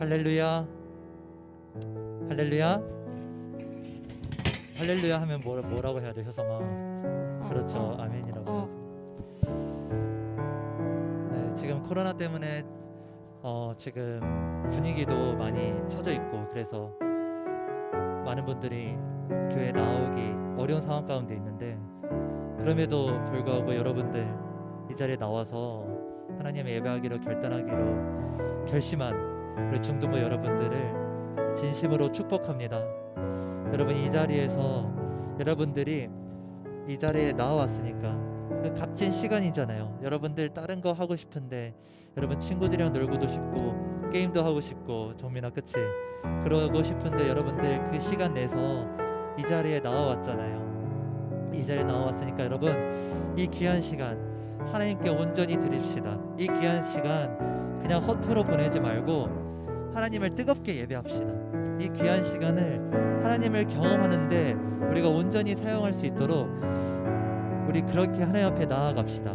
할렐루야, 할렐루야, 할렐루야 하면 뭐라고 해야 돼, 효성아? 그렇죠, 아멘이라고 해야죠. 네, 지금 코로나 때문에 지금 분위기도 많이 처져 있고 그래서 많은 분들이 교회에 나오기 어려운 상황 가운데 있는데, 그럼에도 불구하고 여러분들 이 자리에 나와서 하나님의 예배하기로 결단하기로 결심한 우리 중등부 여러분들을 진심으로 축복합니다. 여러분, 이 자리에서 여러분들이 이 자리에 나와왔으니까 값진 시간이잖아요. 여러분들 다른 거 하고 싶은데, 여러분 친구들이랑 놀고도 싶고 게임도 하고 싶고, 정민아 그치? 그러고 싶은데 여러분들 그 시간 내서 이 자리에 나와왔잖아요. 이 자리에 나와왔으니까 여러분, 이 귀한 시간 하나님께 온전히 드립시다. 이 귀한 시간 그냥 허투루 보내지 말고 하나님을 뜨겁게 예배합시다. 이 귀한 시간을 하나님을 경험하는데 우리가 온전히 사용할 수 있도록 우리 그렇게 하나님 앞에 나아갑시다.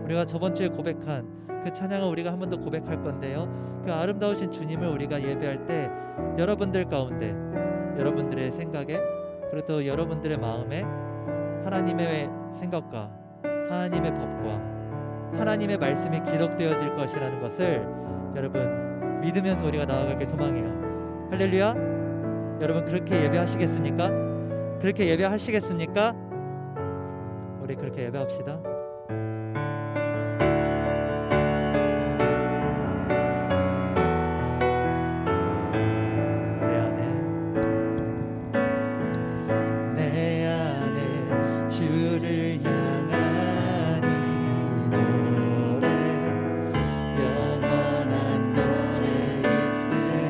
우리가 저번 주에 고백한 그 찬양을 우리가 한 번 더 고백할 건데요, 그 아름다우신 주님을 우리가 예배할 때 여러분들 가운데, 여러분들의 생각에, 그리고 또 여러분들의 마음에 하나님의 생각과 하나님의 법과 하나님의 말씀이 기록되어질 것이라는 것을 여러분 믿으면서 우리가 나아가길 소망해요. 할렐루야. 여러분 그렇게 예배하시겠습니까? 그렇게 예배하시겠습니까? 우리 그렇게 예배합시다. 내 안에 주를 향한 이 노래, 영원한 노래 있으니,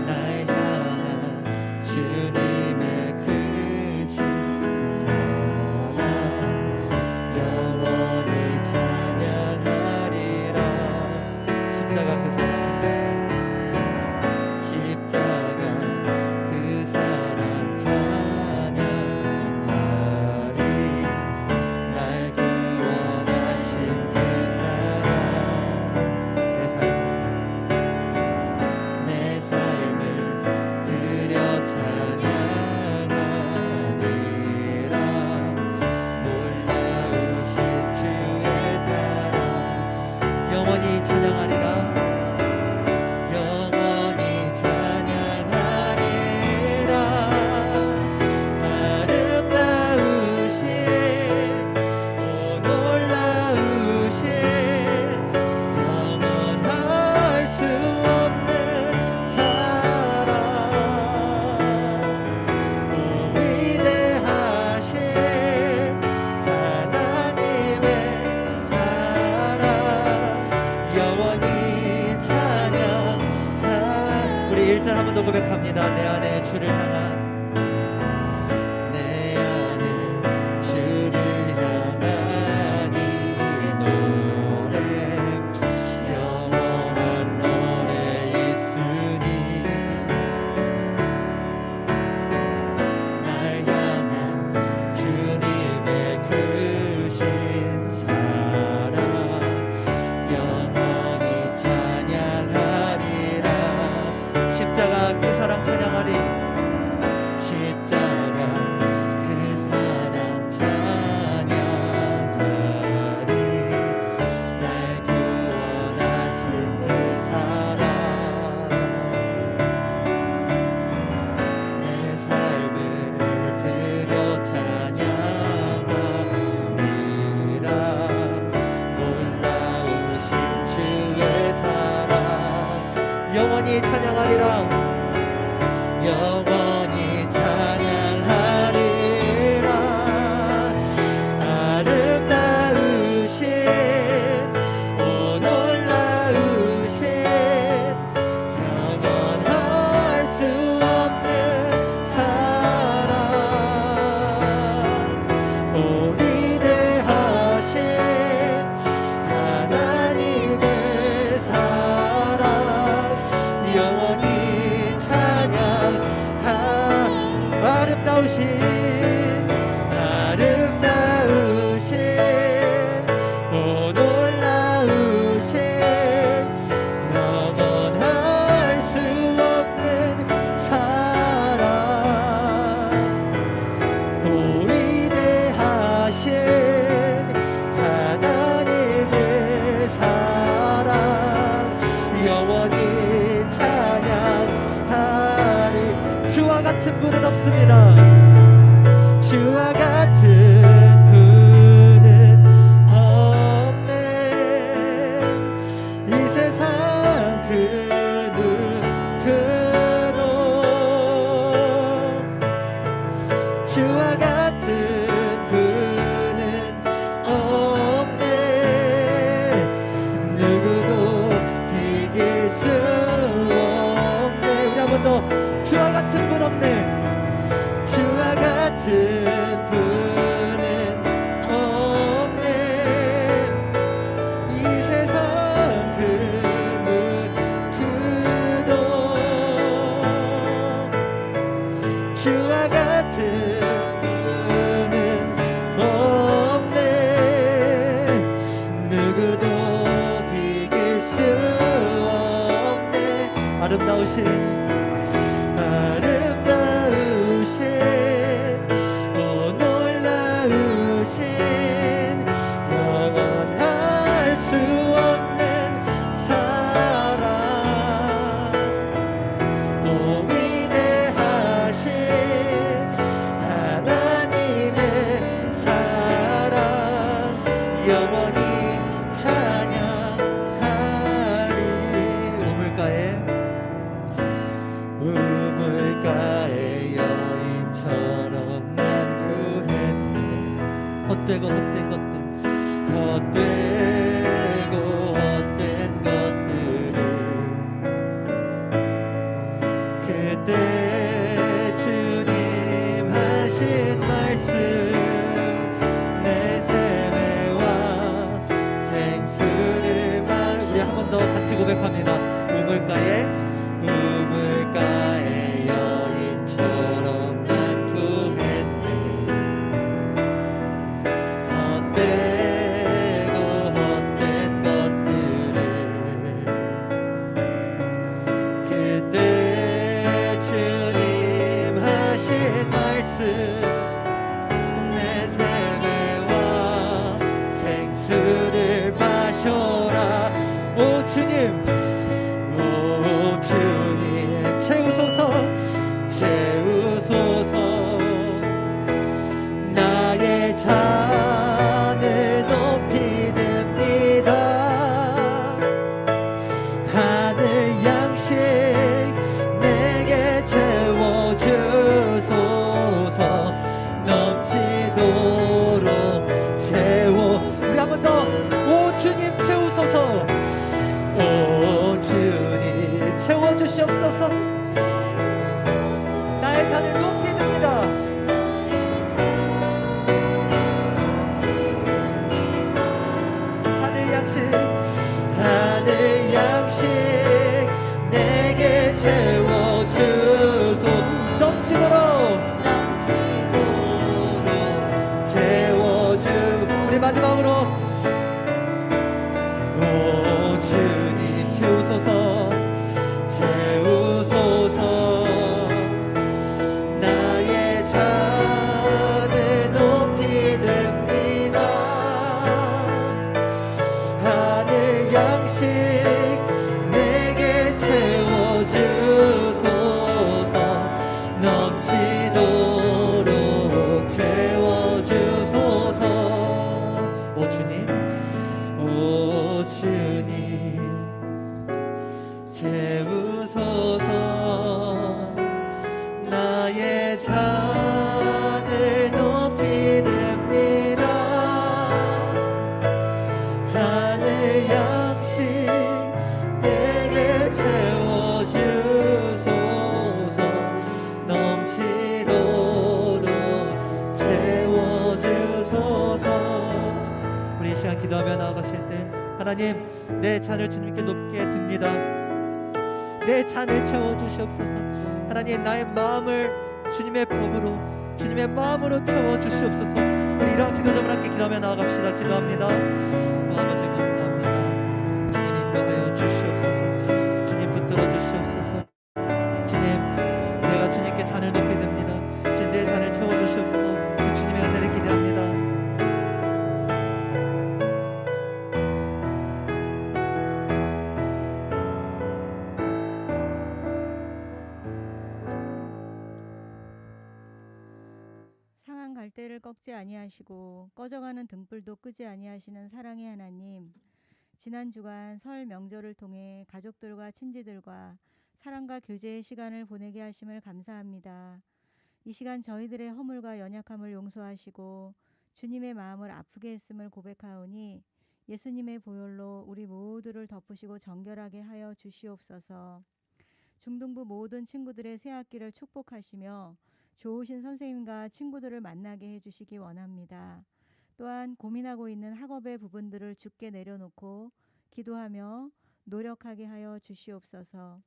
날 향한 주님의 크신 사랑, 영원히 찬양하리라. 십자가 그 사랑, 십자가 그 사랑 찬양하리. 날 구원하신 그 사랑, 내 삶을 드려 찬양하리라. 놀라우신 주의 사랑, 영원히 찬양하리라. 영원히 찬양하리라. 아름다우신, 오 놀라우신, 영원할 수 없는 사랑, 오 위대하신 하나님의 사랑, 영원히 찬양. 우리 일단 한 번 더 고백합니다. 내 안에 주를 향한, 내 안에 주를 향한 이 노래, 영원한 노래 있으니, 날 향한 주님의 크신 사랑, 영원히 찬양하리라. 십자가 그 사랑 찬양하리. 십자가 그 사랑 찬양하리. 날 구원하신 그 사랑, 내 삶을 드려 찬양하리라. 놀라우신 주의 사랑, 영원히 찬양하리라. 영원히 찬양하리라. 아름다우신, 오 놀라우신, 영원할 수 없는 사랑, 오 위대하신 하나님의 사랑, 영원히 찬양. 아름다우신, 아름다우신, 오 놀라우신, 주와 같은 분은 없네. 누구도 비길 수 없네. 우리 한 번 더. 주와 같은 분 없네. 주와 같은 분은 없네. 이 세상 그 누구도 주와 같은 분은 없네. 누구도 비길 수 없네. 아름다우신 영원할 수 없는 사랑, 오 위대하신 하나님의 사랑, 영원히 찬양하리. 우물가에 여인처럼 난 구했네. 헛되고 헛된 것들, 헛되고 헛된 것들을 그때 주님 하신 말씀 내 샘에 와 생수를 우리 한 번 더 같이 고백합니다. 우물가에 여인처럼 난 구했네. 헛되고 헛된 것들을 그때 주님 하신 말씀 내 샘에 와 생수를 마셔라. 오 주님, 오 주님 채우소서, 채우소서. 나의 잔을 높이 듭니다. 하늘 양식 내게 채워주소서. 넘치도록 채워. 우리 한 번 더. 오 주님 채우소서. 오 주님 채워주시옵소서. 나의 잔을 높이 듭니다. 하늘 양식 내게 채워주소. 넘치도록 채워주. 우리 마지막으로 오 주님 채우소서, 채우소서. 나의 잔을 높이 듭니다. 하늘 양식 내게 채워주소서. 넘치도록 채워주소서. 오 주님, 오 주님 채우소서. 나의 잔을 높이 듭니다. 하늘 양식 내게 채워주소서. 넘치도록 채워주소서. 우리 이 시간 기도하며 나아가실 때 하나님, 내 잔을 주님께 높게 듭니다. 내 잔을 채워주시옵소서. 하나님, 나의 마음을 주님의 법으로, 주님의 마음으로 채워주시옵소서. 우리 이러한 기도점을 함께 기도하며 나아갑시다. 기도합니다. 아버지 감사합니다. 주님 인도하여 주시옵소서. 주님 붙들어 주시옵소서. 주님, 내가 주님께 잔을 높이 듭니다. 주님, 내 잔을 채워주시옵소서. 주님의 은혜를 기대합니다. 상한 갈대를 꺾지 아니하시고 꺼져가는 등불도 끄지 아니하시는 사랑의 하나님, 지난 주간 설 명절을 통해 가족들과 친지들과 사랑과 교제의 시간을 보내게 하심을 감사합니다. 이 시간 저희들의 허물과 연약함을 용서하시고 주님의 마음을 아프게 했음을 고백하오니 예수님의 보혈로 우리 모두를 덮으시고 정결하게 하여 주시옵소서. 중등부 모든 친구들의 새 학기를 축복하시며 좋으신 선생님과 친구들을 만나게 해주시기 원합니다. 또한 고민하고 있는 학업의 부분들을 주께 내려놓고 기도하며 노력하게 하여 주시옵소서.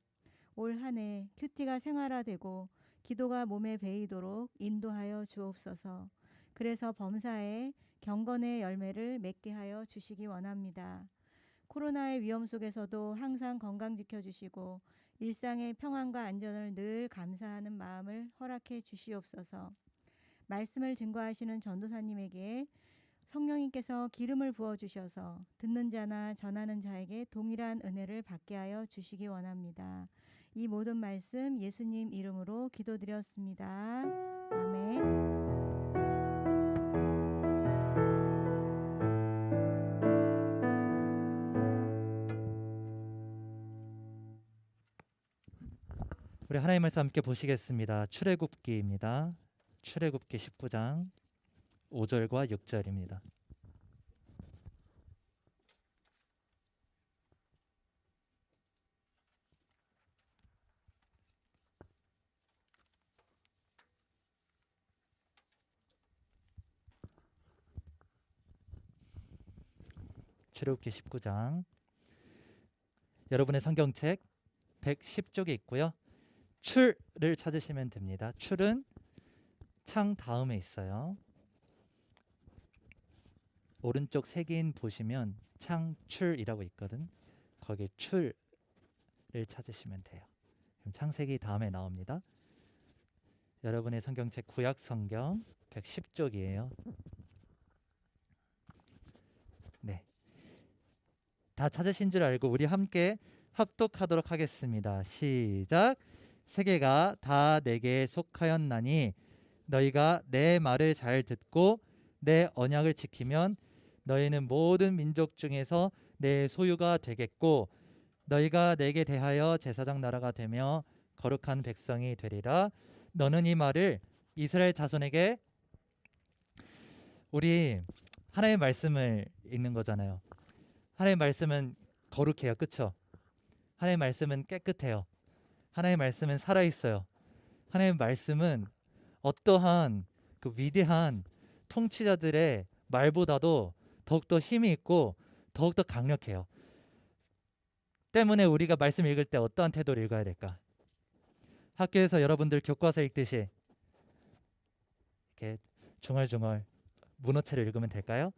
올 한 해 큐티가 생활화되고 기도가 몸에 배이도록 인도하여 주옵소서. 그래서 범사에 경건의 열매를 맺게 하여 주시기 원합니다. 코로나의 위험 속에서도 항상 건강 지켜주시고 일상의 평안과 안전을 늘 감사하는 마음을 허락해 주시옵소서. 말씀을 증거하시는 전도사님에게 성령님께서 기름을 부어주셔서 듣는 자나 전하는 자에게 동일한 은혜를 받게 하여 주시기 원합니다. 이 모든 말씀 예수님 이름으로 기도드렸습니다. 아멘. 우리 하나님 말씀 함께 보시겠습니다. 출애굽기입니다. 출애굽기 19장 5절과 6절입니다. 출애굽기 19장 여러분의 성경책 110쪽에 있고요. 출을 찾으시면 됩니다. 출은 창 다음에 있어요. 오른쪽 색인 보시면 창출이라고 있거든. 거기에 출을 찾으시면 돼요. 그럼 창색이 다음에 나옵니다. 여러분의 성경책 구약 성경 110쪽이에요. 네, 다 찾으신 줄 알고 우리 함께 합독하도록 하겠습니다. 시작. 세계가 다 내게 속하였나니 너희가 내 말을 잘 듣고 내 언약을 지키면 너희는 모든 민족 중에서 내 소유가 되겠고 너희가 내게 대하여 제사장 나라가 되며 거룩한 백성이 되리라. 너는 이 말을 이스라엘 자손에게, 우리 하나님의 말씀을 읽는 거잖아요. 하나님의 말씀은 거룩해요. 그쵸? 하나님의 말씀은 깨끗해요. 하나님의 말씀은 살아있어요. 하나님의 말씀은 어떠한 그 위대한 통치자들의 말보다도 더욱더 힘이 있고 더욱더 강력해요. 때문에 우리가 말씀 읽을 때 어떠한 태도를 읽어야 될까? 학교에서 여러분들 교과서 읽듯이 이렇게 중얼중얼 문어체를 읽으면 될까요?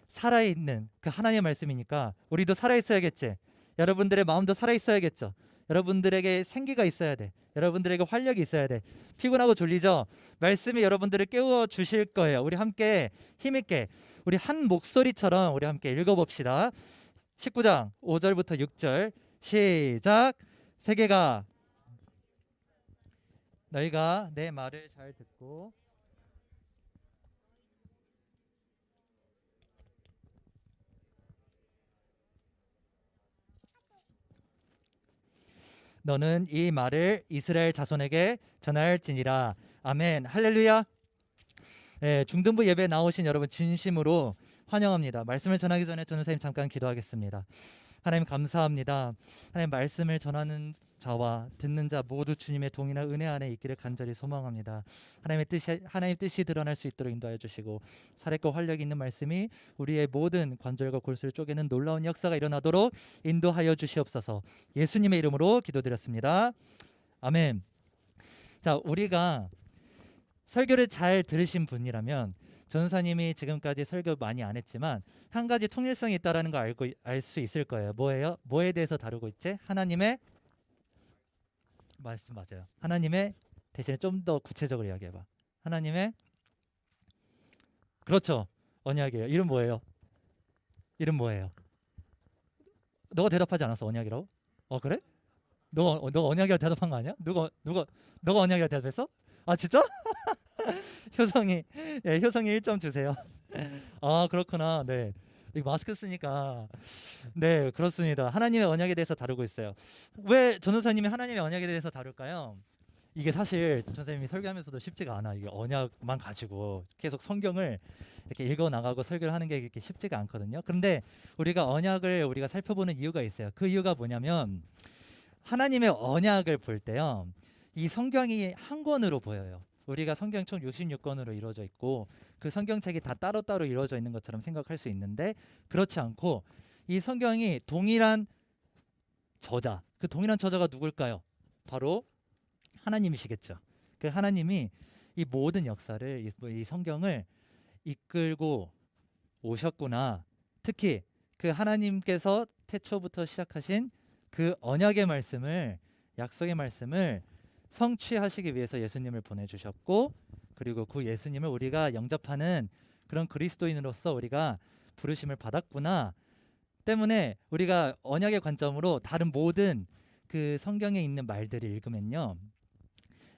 살아있는 그 하나님의 말씀이니까 우리도 살아있어야겠지. 여러분들의 마음도 살아있어야겠죠. 여러분들에게 생기가 있어야 돼. 여러분들에게 활력이 있어야 돼. 피곤하고 졸리죠? 말씀이 여러분들을 깨워 주실 거예요. 우리 함께 힘있게 우리 한 목소리처럼 우리 함께 읽어봅시다. 19장 5절부터 6절 시작. 세계가 너희가 내 말을 잘 듣고 너는 이 말을 이스라엘 자손에게 전할지니라. 아멘. 할렐루야. 중등부 예배 나오신 여러분 진심으로 환영합니다. 말씀을 전하기 전에 전도사님 잠깐 기도하겠습니다. 하나님 감사합니다. 하나님 말씀을 전하는 자와 듣는 자 모두 주님의 동이나 은혜 안에 있기를 간절히 소망합니다. 하나님의 뜻이 드러날 수 있도록 인도하여 주시고 살아있고 활력이 있는 말씀이 우리의 모든 관절과 골수를 쪼개는 놀라운 역사가 일어나도록 인도하여 주시옵소서. 예수님의 이름으로 기도드렸습니다. 아멘. 자, 우리가 설교를 잘 들으신 분이라면 전사님이 지금까지 설교 많이 안 했지만 한 가지 통일성이 있다라는 거 알 수 있을 거예요. 뭐예요? 뭐에 대해서 다루고 있지? 하나님의 말씀 맞아요. 하나님의 대신에 좀 더 구체적으로 이야기해봐. 하나님의 그렇죠. 언약이에요. 이름 뭐예요? 이름 뭐예요? 너가 대답하지 않았어? 언약이라고? 그래? 너가 언약이라고 대답한 거 아니야? 너가 언약이라고 대답했어? 아 진짜? 효성이 1점 주세요. 아 그렇구나. 네, 이거 마스크 쓰니까 네 그렇습니다. 하나님의 언약에 대해서 다루고 있어요. 왜 전도사님이 하나님의 언약에 대해서 다룰까요? 이게 사실 선생님이 설교하면서도 쉽지가 않아. 이게 언약만 가지고 계속 성경을 이렇게 읽어 나가고 설교를 하는 게 이렇게 쉽지가 않거든요. 그런데 우리가 언약을 우리가 살펴보는 이유가 있어요. 그 이유가 뭐냐면 하나님의 언약을 볼 때요. 이 성경이 한 권으로 보여요. 우리가 성경 총 66권으로 이루어져 있고 그 성경책이 다 따로따로 이루어져 있는 것처럼 생각할 수 있는데 그렇지 않고 이 성경이 동일한 저자, 그 동일한 저자가 누굴까요? 바로 하나님이시겠죠. 그 하나님이 이 모든 역사를 이 성경을 이끌고 오셨구나. 특히 그 하나님께서 태초부터 시작하신 그 언약의 말씀을 약속의 말씀을 성취하시기 위해서 예수님을 보내주셨고 그리고 그 예수님을 우리가 영접하는 그런 그리스도인으로서 우리가 부르심을 받았구나 때문에 우리가 언약의 관점으로 다른 모든 그 성경에 있는 말들을 읽으면요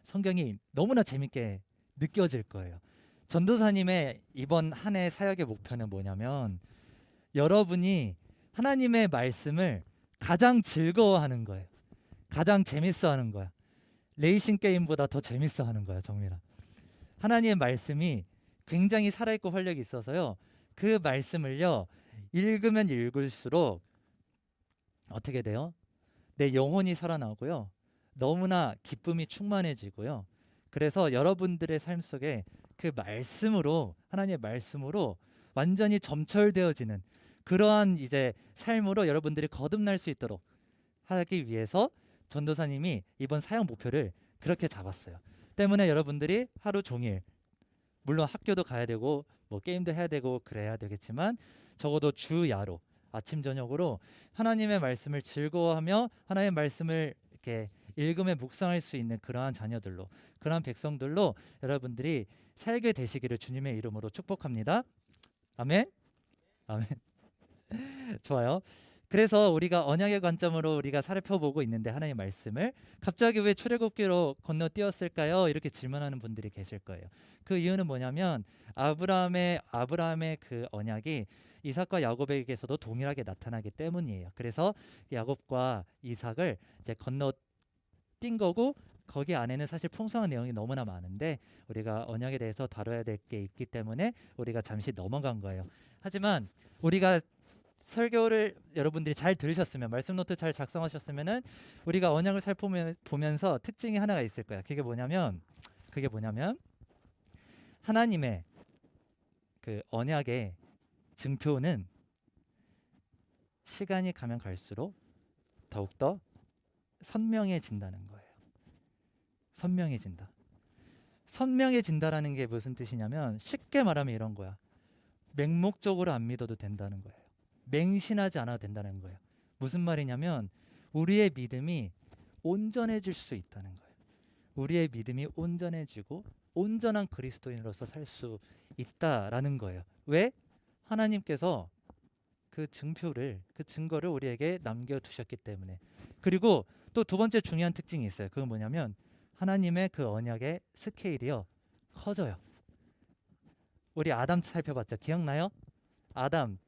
성경이 너무나 재밌게 느껴질 거예요. 전도사님의 이번 한 해 사역의 목표는 뭐냐면 여러분이 하나님의 말씀을 가장 즐거워하는 거예요. 가장 재밌어하는 거야. 레이싱 게임보다 더 재밌어하는 거야, 정민아. 하나님의 말씀이 굉장히 살아있고 활력이 있어서요. 그 말씀을요 읽으면 읽을수록 어떻게 돼요? 내 영혼이 살아나고요. 너무나 기쁨이 충만해지고요. 그래서 여러분들의 삶 속에 그 말씀으로 하나님의 말씀으로 완전히 점철되어지는 그러한 이제 삶으로 여러분들이 거듭날 수 있도록 하기 위해서 전도사님이 이번 사역 목표를 그렇게 잡았어요. 때문에 여러분들이 하루 종일 물론 학교도 가야 되고 뭐 게임도 해야 되고 그래야 되겠지만 적어도 주야로 아침 저녁으로 하나님의 말씀을 즐거워하며 하나님의 말씀을 이렇게 읽으며 묵상할 수 있는 그러한 자녀들로 그러한 백성들로 여러분들이 살게 되시기를 주님의 이름으로 축복합니다. 아멘. 아멘. 좋아요. 그래서 우리가 언약의 관점으로 우리가 살펴보고 있는데 하나님의 말씀을 갑자기 왜 출애굽기로 건너뛰었을까요? 이렇게 질문하는 분들이 계실 거예요. 그 이유는 뭐냐면 아브라함의 그 언약이 이삭과 야곱에게서도 동일하게 나타나기 때문이에요. 그래서 야곱과 이삭을 이제 건너뛴 거고 거기 안에는 사실 풍성한 내용이 너무나 많은데 우리가 언약에 대해서 다뤄야 될 게 있기 때문에 우리가 잠시 넘어간 거예요. 하지만 우리가 설교를 여러분들이 잘 들으셨으면 말씀 노트 잘 작성하셨으면은 우리가 언약을 살펴보면서 특징이 하나가 있을 거야. 그게 뭐냐면 하나님의 그 언약의 증표는 시간이 가면 갈수록 더욱더 선명해진다는 거예요. 선명해진다라는 게 무슨 뜻이냐면 쉽게 말하면 이런 거야. 맹목적으로 안 믿어도 된다는 거예요. 맹신하지 않아도 된다는 거예요. 무슨 말이냐면 우리의 믿음이 온전해질 수 있다는 거예요. 우리의 믿음이 온전해지고 온전한 그리스도인으로서 살 수 있다라는 거예요. 왜? 하나님께서 그 증거를 우리에게 남겨두셨기 때문에. 그리고 또 두 번째 중요한 특징이 있어요. 그건 뭐냐면 하나님의 그 언약의 스케일이요 커져요. 우리 아담 살펴봤죠. 기억나요? 아담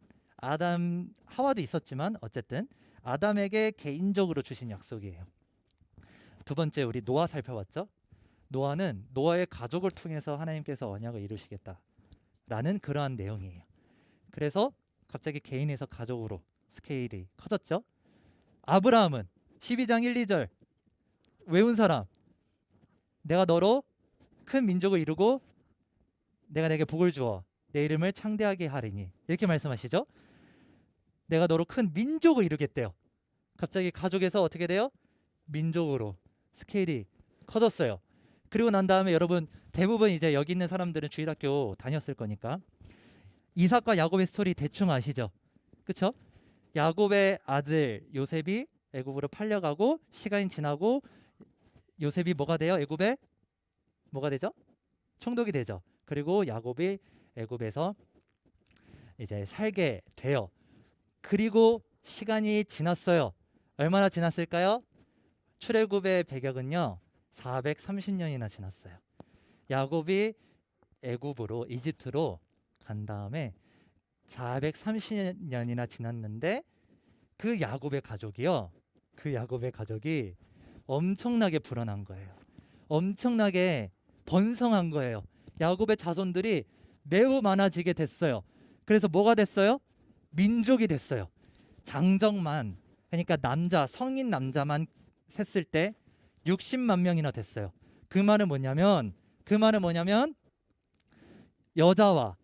하와도 있었지만 어쨌든 아담에게 개인적으로 주신 약속이에요. 두 번째 우리 노아 살펴봤죠. 노아는 노아의 가족을 통해서 하나님께서 언약을 이루시겠다라는 그러한 내용이에요. 그래서 갑자기 개인에서 가족으로 스케일이 커졌죠. 아브라함은 12장 1, 2절 외운 사람, 내가 너로 큰 민족을 이루고 내가 내게 복을 주어 내 이름을 창대하게 하리니, 이렇게 말씀하시죠. 내가 너로 큰 민족을 이루겠대요. 갑자기 가족에서 어떻게 돼요? 민족으로 스케일이 커졌어요. 그리고 난 다음에 여러분 대부분 이제 여기 있는 사람들은 주일학교 다녔을 거니까 이삭과 야곱의 스토리 대충 아시죠? 그쵸? 야곱의 아들 요셉이 애굽으로 팔려가고 시간이 지나고 요셉이 뭐가 돼요? 애굽에 뭐가 되죠? 총독이 되죠. 그리고 야곱이 애굽에서 이제 살게 돼요. 그리고 시간이 지났어요. 얼마나 지났을까요? 출애굽의 배경은요 430년이나 지났어요. 야곱이 애굽으로 이집트로 간 다음에 430년이나 지났는데 그 야곱의 가족이 엄청나게 불어난 거예요. 엄청나게 번성한 거예요. 야곱의 자손들이 매우 많아지게 됐어요. 그래서 뭐가 됐어요? 민족이 됐어요. 장정만, 그러니까 남자, 성인 남자만 셌을 때 60만 명이나 됐어요. 그 말은 뭐냐면 여자와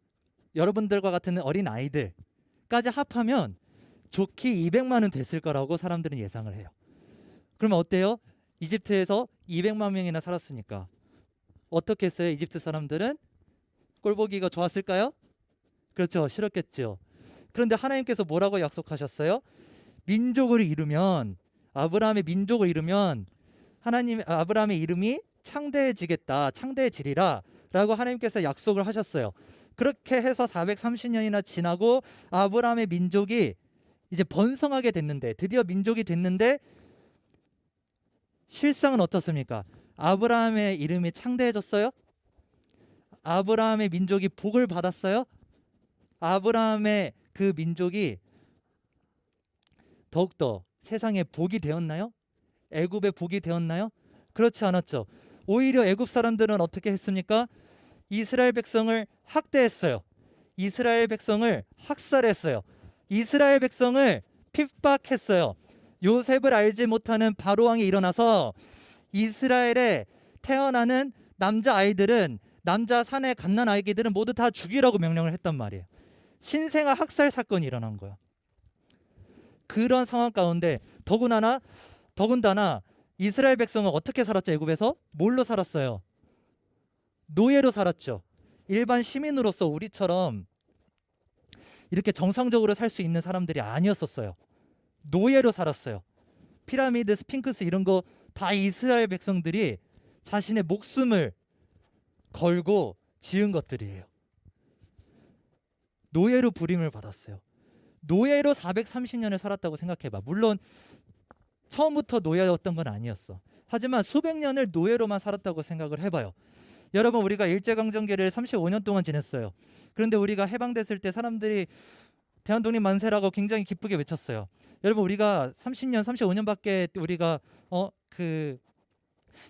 여러분들과 같은 어린 아이들까지 합하면 좋게 200만은 됐을 거라고 사람들은 예상을 해요. 그러면 어때요? 이집트에서 200만 명이나 살았으니까 어떻게 했어요? 이집트 사람들은 꼴보기가 좋았을까요? 그렇죠. 싫었겠죠. 그런데 하나님께서 뭐라고 약속하셨어요? 민족을 이루면, 아브라함의 민족을 이루면 아브라함의 이름이 창대해지겠다, 창대해지리라 라고 하나님께서 약속을 하셨어요. 그렇게 해서 430년이나 지나고 아브라함의 민족이 이제 번성하게 됐는데, 드디어 민족이 됐는데 실상은 어떻습니까? 아브라함의 이름이 창대해졌어요? 아브라함의 민족이 복을 받았어요? 아브라함의 그 민족이 더욱더 세상에 복이 되었나요? 애굽의 복이 되었나요? 그렇지 않았죠. 오히려 애굽 사람들은 어떻게 했습니까? 이스라엘 백성을 학대했어요. 이스라엘 백성을 학살했어요. 이스라엘 백성을 핍박했어요. 요셉을 알지 못하는 바로왕이 일어나서 이스라엘에 태어나는 남자 아이들은, 남자 사내 갓난 아기들은 모두 다 죽이라고 명령을 했단 말이에요. 신생아 학살 사건이 일어난 거야. 그런 상황 가운데 더군다나 이스라엘 백성은 어떻게 살았죠? 애굽에서 뭘로 살았어요? 노예로 살았죠. 일반 시민으로서 우리처럼 이렇게 정상적으로 살 수 있는 사람들이 아니었었어요. 노예로 살았어요. 피라미드, 스핑크스 이런 거 다 이스라엘 백성들이 자신의 목숨을 걸고 지은 것들이에요. 노예로 부림을 받았어요. 노예로 430년을 살았다고 생각해봐. 물론 처음부터 노예였던 건 아니었어. 하지만 수백 년을 노예로만 살았다고 생각을 해봐요. 여러분, 우리가 일제강점기를 35년 동안 지냈어요. 그런데 우리가 해방됐을 때 사람들이 대한독립 만세라고 굉장히 기쁘게 외쳤어요. 여러분, 우리가 30년, 35년밖에 우리가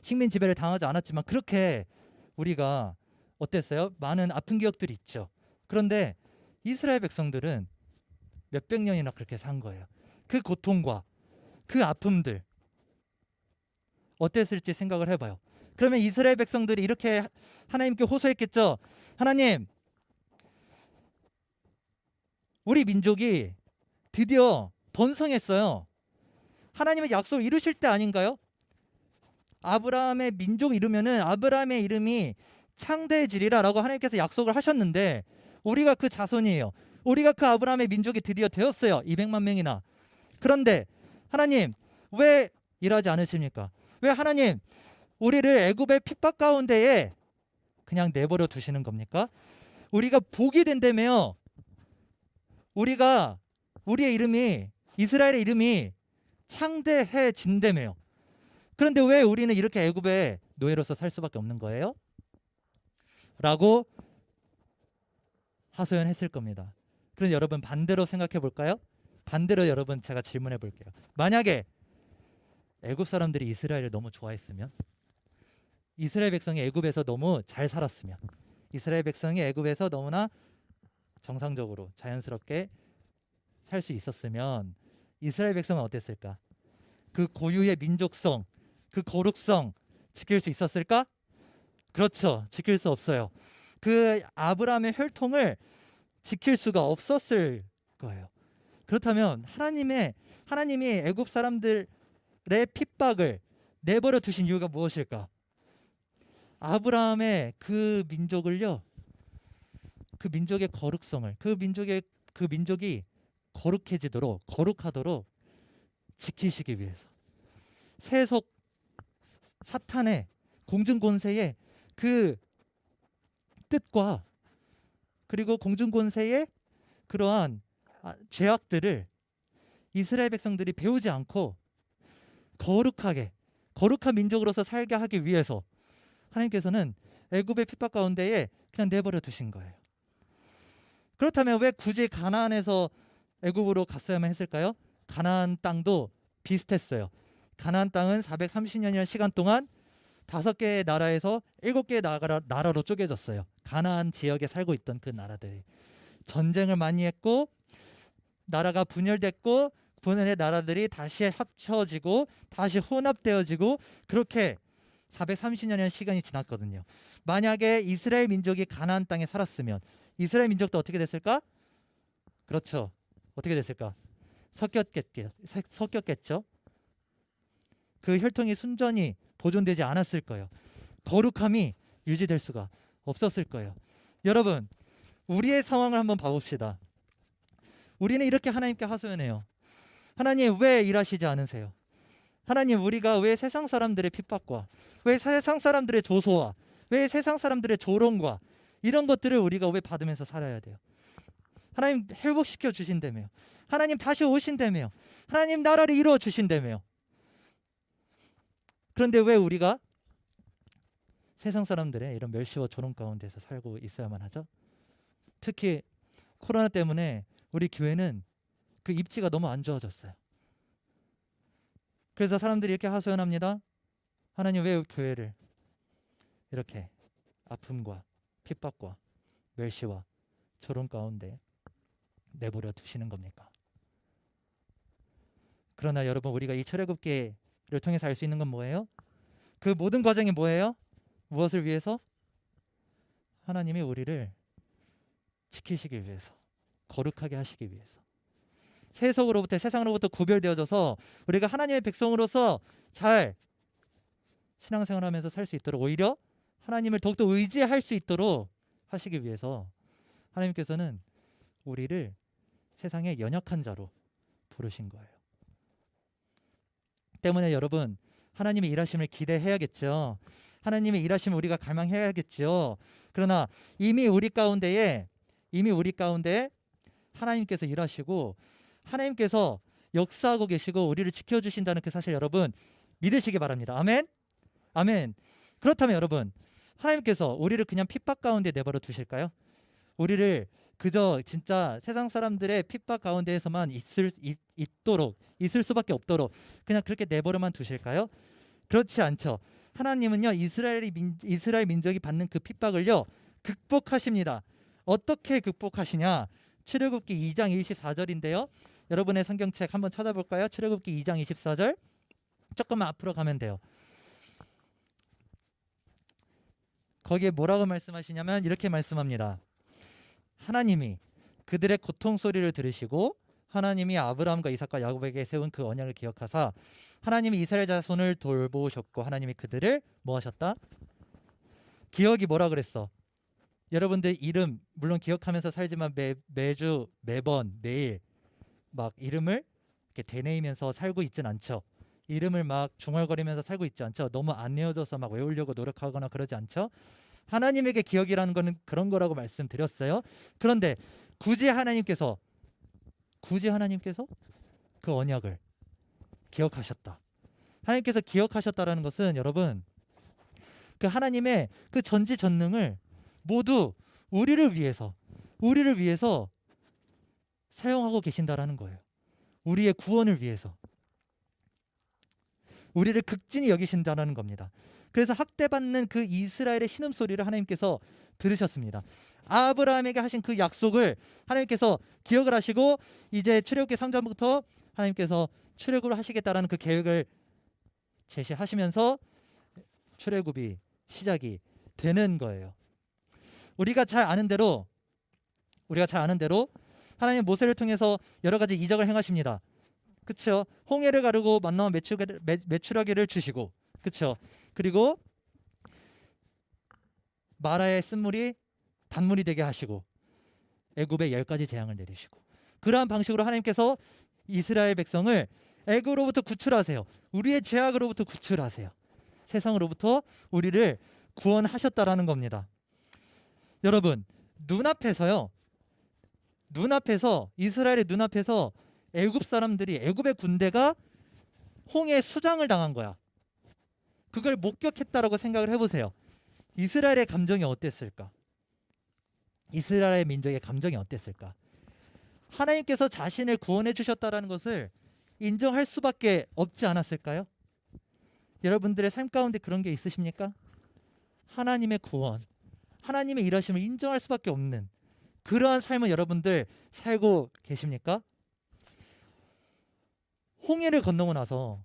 식민 지배를 당하지 않았지만 그렇게 우리가 어땠어요? 많은 아픈 기억들이 있죠. 그런데 이스라엘 백성들은 몇백 년이나 그렇게 산 거예요. 그 고통과 그 아픔들 어땠을지 생각을 해봐요. 그러면 이스라엘 백성들이 이렇게 하나님께 호소했겠죠. 하나님, 우리 민족이 드디어 번성했어요. 하나님의 약속을 이루실 때 아닌가요? 아브라함의 민족 이루면은 아브라함의 이름이 창대해지리라 라고 하나님께서 약속을 하셨는데 우리가 그 자손이에요. 우리가 그 아브라함의 민족이 드디어 되었어요. 200만 명이나. 그런데 하나님, 왜 일하지 않으십니까? 왜 하나님 우리를 애굽의 핍박 가운데에 그냥 내버려 두시는 겁니까? 우리가 복이 된다며요. 우리의 이름이, 이스라엘의 이름이 창대해진다며요. 그런데 왜 우리는 이렇게 애굽의 노예로서 살 수밖에 없는 거예요? 라고 하소연했을 겁니다. 그럼 여러분 반대로 생각해 볼까요? 반대로 여러분 제가 질문해 볼게요. 만약에 애굽 사람들이 이스라엘을 너무 좋아했으면, 이스라엘 백성이 애굽에서 너무 잘 살았으면, 이스라엘 백성이 애굽에서 너무나 정상적으로 자연스럽게 살 수 있었으면 이스라엘 백성은 어땠을까? 그 고유의 민족성, 그 거룩성 지킬 수 있었을까? 그렇죠. 지킬 수 없어요. 그 아브라함의 혈통을 지킬 수가 없었을 거예요. 그렇다면 하나님이 애굽 사람들의 핍박을 내버려 두신 이유가 무엇일까? 아브라함의 그 민족을요, 그 민족의 거룩성을, 그 민족이 거룩하도록 지키시기 위해서, 세속 사탄의 공중권세의 그 뜻과 그리고 공중권세의 그러한 죄악들을 이스라엘 백성들이 배우지 않고 거룩한 민족으로서 살게 하기 위해서 하나님께서는 애굽의 핍박 가운데에 그냥 내버려 두신 거예요. 그렇다면 왜 굳이 가나안에서 애굽으로 갔어야만 했을까요? 가나안 땅도 비슷했어요. 가나안 땅은 430년이라는 시간 동안 5개의 나라에서 7개의 나라로 쪼개졌어요. 가나안 지역에 살고 있던 그 나라들이 전쟁을 많이 했고 나라가 분열됐고 분열의 나라들이 다시 합쳐지고 다시 혼합되어지고 그렇게 430년의 시간이 지났거든요. 만약에 이스라엘 민족이 가나안 땅에 살았으면 이스라엘 민족도 어떻게 됐을까? 그렇죠. 어떻게 됐을까? 섞였겠죠. 그 혈통이 순전히 보존되지 않았을 거예요. 거룩함이 유지될 수가 없었을 거예요. 여러분, 우리의 상황을 한번 봐봅시다. 우리는 이렇게 하나님께 하소연해요. 하나님, 왜 일하시지 않으세요? 하나님, 우리가 왜 세상 사람들의 핍박과 왜 세상 사람들의 조소와 왜 세상 사람들의 조롱과 이런 것들을 우리가 왜 받으면서 살아야 돼요? 하나님 회복시켜 주신다며요. 하나님 다시 오신다며요. 하나님 나라를 이루어 주신다며요. 그런데 왜 우리가 세상 사람들의 이런 멸시와 조롱 가운데서 살고 있어야만 하죠? 특히 코로나 때문에 우리 교회는 그 입지가 너무 안 좋아졌어요. 그래서 사람들이 이렇게 하소연합니다. 하나님, 왜 교회를 이렇게 아픔과 핍박과 멸시와 조롱 가운데 내버려 두시는 겁니까? 그러나 여러분, 우리가 이 출애굽기를 통해서 알 수 있는 건 뭐예요? 그 모든 과정이 뭐예요? 무엇을 위해서? 하나님이 우리를 지키시기 위해서, 거룩하게 하시기 위해서, 세속으로부터 세상으로부터 구별되어져서 우리가 하나님의 백성으로서 잘 신앙생활하면서 살 수 있도록, 오히려 하나님을 더욱더 의지할 수 있도록 하시기 위해서 하나님께서는 우리를 세상의 연약한 자로 부르신 거예요. 때문에 여러분, 하나님의 일하심을 기대해야겠죠. 하나님의 일하심을 우리가 갈망해야겠죠. 그러나 이미 우리 가운데 하나님께서 일하시고 하나님께서 역사하고 계시고 우리를 지켜주신다는 그 사실 여러분 믿으시기 바랍니다. 아멘? 아멘. 그렇다면 여러분, 하나님께서 우리를 그냥 핍박 가운데 내버려 두실까요? 우리를 그저 진짜 세상 사람들의 핍박 가운데에서만 있을 수밖에 없도록 그냥 그렇게 내버려만 두실까요? 그렇지 않죠. 하나님은요, 이스라엘 민족이 받는 그 핍박을요 극복하십니다. 어떻게 극복하시냐? 출애굽기 2장 24절인데요. 여러분의 성경책 한번 찾아볼까요? 출애굽기 2장 24절. 조금만 앞으로 가면 돼요. 거기에 뭐라고 말씀하시냐면 이렇게 말씀합니다. 하나님이 그들의 고통 소리를 들으시고 하나님이 아브라함과 이삭과 야곱에게 세운 그 언약을 기억하사 하나님이 이스라엘 자손을 돌보셨고 하나님이 그들을 뭐 하셨다? 기억이 뭐라 그랬어? 여러분들 이름 물론 기억하면서 살지만 매주 매번 매일 막 이름을 이렇게 되뇌이면서 살고 있진 않죠. 이름을 막 중얼거리면서 살고 있지 않죠. 너무 안 외워져서 막 외우려고 노력하거나 그러지 않죠. 하나님에게 기억이라는 거는 그런 거라고 말씀드렸어요. 그런데 굳이 하나님께서 그 언약을 기억하셨다. 하나님께서 기억하셨다라는 것은 여러분 그 하나님의 그 전지전능을 모두 우리를 위해서 사용하고 계신다라는 거예요. 우리의 구원을 위해서 우리를 극진히 여기신다라는 겁니다. 그래서 학대받는 그 이스라엘의 신음소리를 하나님께서 들으셨습니다. 아브라함에게 하신 그 약속을 하나님께서 기억을 하시고 이제 출애굽기 3장부터 하나님께서 출애굽을 하시겠다라는 그 계획을 제시하시면서 출애굽이 시작이 되는 거예요. 우리가 잘 아는 대로 하나님 모세를 통해서 여러 가지 이적을 행하십니다. 그렇죠? 홍해를 가르고 만나온 메추라기를 주시고, 그렇죠? 그리고 마라의 쓴물이 단물이 되게 하시고 애굽에 10가지 재앙을 내리시고, 그러한 방식으로 하나님께서 이스라엘 백성을 애굽으로부터 구출하세요. 우리의 죄악으로부터 구출하세요. 세상으로부터 우리를 구원하셨다라는 겁니다. 여러분, 이스라엘의 눈앞에서 애굽 사람들이, 애굽의 군대가 홍해 수장을 당한 거야. 그걸 목격했다라고 생각을 해보세요. 이스라엘의 감정이 어땠을까? 이스라엘 민족의 감정이 어땠을까? 하나님께서 자신을 구원해 주셨다라는 것을 인정할 수밖에 없지 않았을까요? 여러분들의 삶 가운데 그런 게 있으십니까? 하나님의 구원, 하나님의 일하심을 인정할 수밖에 없는 그러한 삶을 여러분들 살고 계십니까? 홍해를 건너고 나서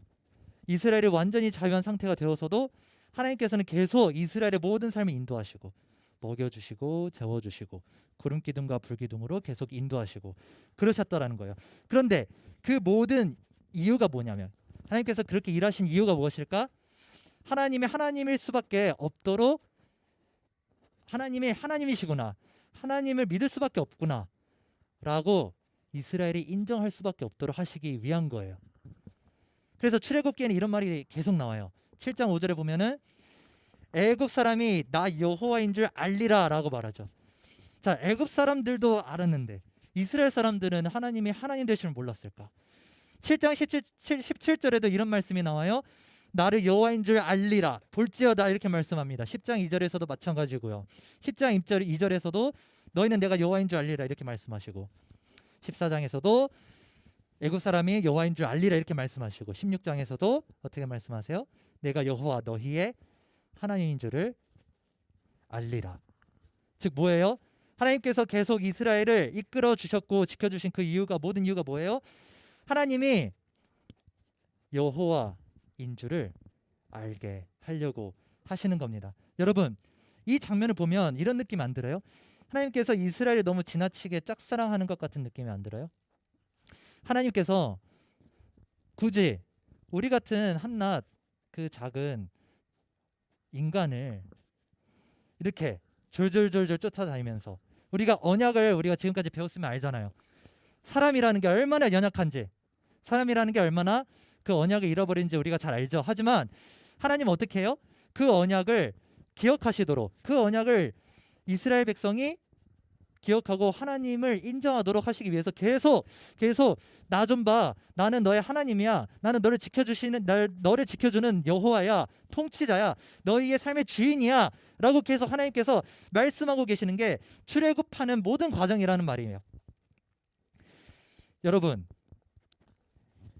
이스라엘이 완전히 자유한 상태가 되어서도 하나님께서는 계속 이스라엘의 모든 삶을 인도하시고 먹여주시고 재워주시고 구름 기둥과 불 기둥으로 계속 인도하시고 그러셨다라는 거예요. 그런데 그 모든 이유가 뭐냐면, 하나님께서 그렇게 일하신 이유가 무엇일까? 하나님일 수밖에 없도록, 하나님이 하나님이시구나, 하나님을 믿을 수밖에 없구나 라고 이스라엘이 인정할 수밖에 없도록 하시기 위한 거예요. 그래서 출애굽기에는 이런 말이 계속 나와요. 7장 5절에 보면은 애굽 사람이 나 여호와인 줄 알리라 라고 말하죠. 자, 애굽 사람들도 알았는데 이스라엘 사람들은 하나님이 하나님 되심을 몰랐을까? 7장 17절에도 이런 말씀이 나와요. 나를 여호와인 줄 알리라 볼지어다 이렇게 말씀합니다. 10장 2절에서도 마찬가지고요. 10장 2절에서도 너희는 내가 여호와인 줄 알리라 이렇게 말씀하시고, 14장에서도 애굽 사람이 여호와인 줄 알리라 이렇게 말씀하시고, 16장에서도 어떻게 말씀하세요? 내가 여호와 너희의 하나님인 줄을 알리라. 즉 뭐예요? 하나님께서 계속 이스라엘을 이끌어 주셨고 지켜주신 그 이유가, 모든 이유가 뭐예요? 하나님이 여호와인 줄을 알게 하려고 하시는 겁니다. 여러분, 이 장면을 보면 이런 느낌 안 들어요? 하나님께서 이스라엘을 너무 지나치게 짝사랑하는 것 같은 느낌이 안 들어요? 하나님께서 굳이 우리 같은 한낱 그 작은 인간을 이렇게 졸졸졸졸 쫓아다니면서, 우리가 언약을 우리가 지금까지 배웠으면 알잖아요. 사람이라는 게 얼마나 연약한지, 사람이라는 게 얼마나 그 언약을 잃어버린지 우리가 잘 알죠. 하지만 하나님은 어떻게 해요? 그 언약을 기억하시도록, 그 언약을 이스라엘 백성이 기억하고 하나님을 인정하도록 하시기 위해서 계속 나 좀 봐, 나는 너의 하나님이야, 나는 너를 지켜주는 여호와야, 통치자야, 너희의 삶의 주인이야 라고 계속 하나님께서 말씀하고 계시는 게 출애굽하는 모든 과정이라는 말이에요. 여러분,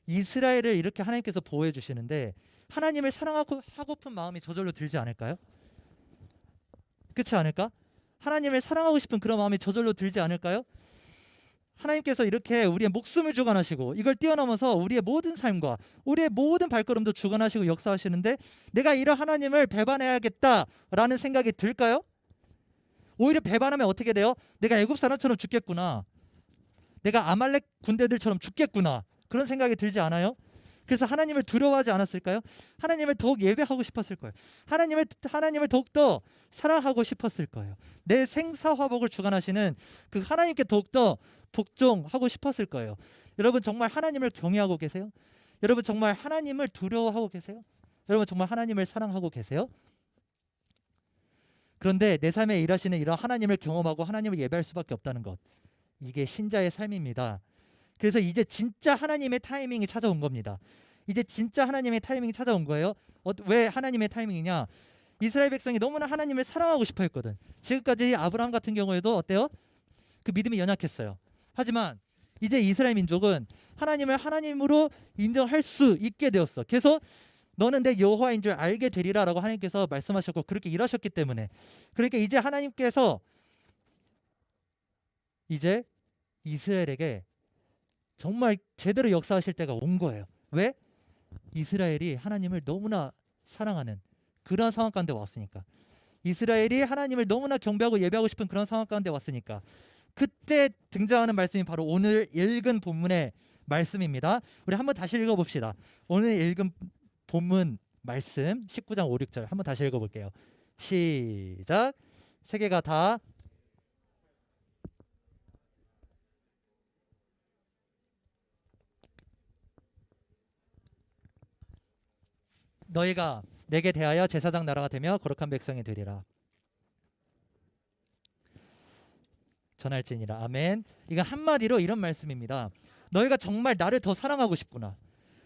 이스라엘을 이렇게 하나님께서 보호해 주시는데 하나님을 사랑하고픈 마음이 저절로 들지 않을까요? 그렇지 않을까? 하나님을 사랑하고 싶은 그런 마음이 저절로 들지 않을까요? 하나님께서 이렇게 우리의 목숨을 주관하시고 이걸 뛰어넘어서 우리의 모든 삶과 우리의 모든 발걸음도 주관하시고 역사하시는데 내가 이런 하나님을 배반해야겠다라는 생각이 들까요? 오히려 배반하면 어떻게 돼요? 내가 애굽 사람처럼 죽겠구나, 내가 아말렉 군대들처럼 죽겠구나, 그런 생각이 들지 않아요? 그래서 하나님을 두려워하지 않았을까요? 하나님을 더욱 예배하고 싶었을 거예요. 하나님을 더욱더 사랑하고 싶었을 거예요. 내 생사화복을 주관하시는 그 하나님께 더욱더 복종하고 싶었을 거예요. 여러분 정말 하나님을 경외하고 계세요? 여러분 정말 하나님을 두려워하고 계세요? 여러분 정말 하나님을 사랑하고 계세요? 그런데 내 삶에 일하시는 이런 하나님을 경험하고 하나님을 예배할 수밖에 없다는 것, 이게 신자의 삶입니다. 그래서 이제 진짜 하나님의 타이밍이 찾아온 겁니다. 이제 진짜 하나님의 타이밍이 찾아온 거예요. 왜 하나님의 타이밍이냐? 이스라엘 백성이 너무나 하나님을 사랑하고 싶어 했거든. 지금까지 아브라함 같은 경우에도 어때요? 그 믿음이 연약했어요. 하지만 이제 이스라엘 민족은 하나님을 하나님으로 인정할 수 있게 되었어. 그래서 너는 내 여호와인 줄 알게 되리라 라고 하나님께서 말씀하셨고 그렇게 일하셨기 때문에, 그러니까 이제 하나님께서 이제 이스라엘에게 정말 제대로 역사하실 때가 온 거예요. 왜? 이스라엘이 하나님을 너무나 사랑하는 그런 상황 가운데 왔으니까. 이스라엘이 하나님을 너무나 경배하고 예배하고 싶은 그런 상황 가운데 왔으니까. 그때 등장하는 말씀이 바로 오늘 읽은 본문의 말씀입니다. 우리 한번 다시 읽어봅시다. 오늘 읽은 본문 말씀 19장 5, 6절 한번 다시 읽어볼게요. 시작. 세 개가 다 너희가 내게 대하여 제사장 나라가 되며 거룩한 백성이 되리라. 전할지니라. 아멘. 이거 한마디로 이런 말씀입니다. 너희가 정말 나를 더 사랑하고 싶구나,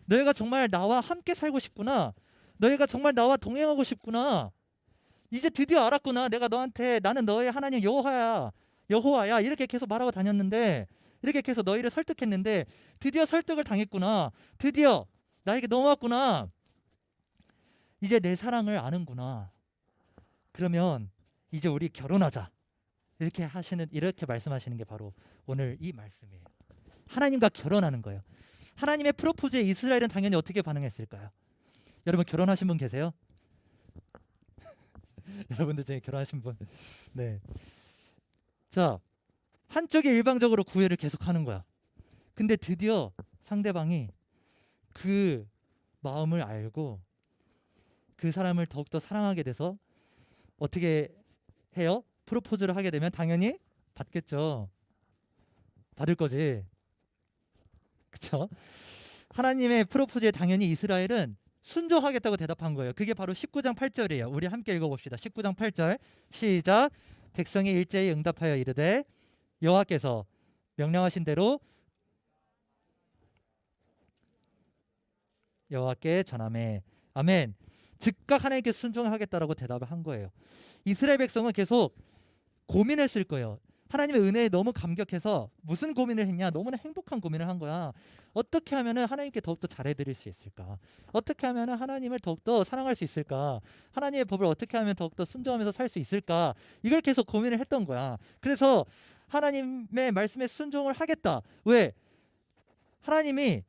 너희가 정말 나와 함께 살고 싶구나, 너희가 정말 나와 동행하고 싶구나, 이제 드디어 알았구나. 내가 너한테 나는 너의 하나님 여호와야 이렇게 계속 말하고 다녔는데, 이렇게 계속 너희를 설득했는데 드디어 설득을 당했구나, 드디어 나에게 넘어왔구나. 이제 내 사랑을 아는구나. 그러면 이제 우리 결혼하자. 이렇게 말씀하시는 게 바로 오늘 이 말씀이에요. 하나님과 결혼하는 거예요. 하나님의 프로포즈에 이스라엘은 당연히 어떻게 반응했을까요? 여러분 결혼하신 분 계세요? 여러분들 중에 결혼하신 분? 네. 자, 한쪽이 일방적으로 구애를 계속하는 거야. 근데 드디어 상대방이 그 마음을 알고 그 사람을 더욱더 사랑하게 돼서 어떻게 해요? 프로포즈를 하게 되면 당연히 받겠죠. 받을 거지. 그쵸? 하나님의 프로포즈에 당연히 이스라엘은 순종하겠다고 대답한 거예요. 그게 바로 19장 8절이에요. 우리 함께 읽어봅시다. 19장 8절 시작. 백성이 일제히 응답하여 이르되 여호와께서 명령하신 대로 여호와께 전하매. 아멘. 즉각 하나님께 순종하겠다라고 대답을 한 거예요. 이스라엘 백성은 계속 고민했을 거예요. 하나님의 은혜에 너무 감격해서 무슨 고민을 했냐? 너무나 행복한 고민을 한 거야. 어떻게 하면 하나님께 더욱더 잘해드릴 수 있을까? 어떻게 하면 하나님을 더욱더 사랑할 수 있을까? 하나님의 법을 어떻게 하면 더욱더 순종하면서 살 수 있을까? 이걸 계속 고민을 했던 거야. 그래서 하나님의 말씀에 순종을 하겠다. 왜? 하나님이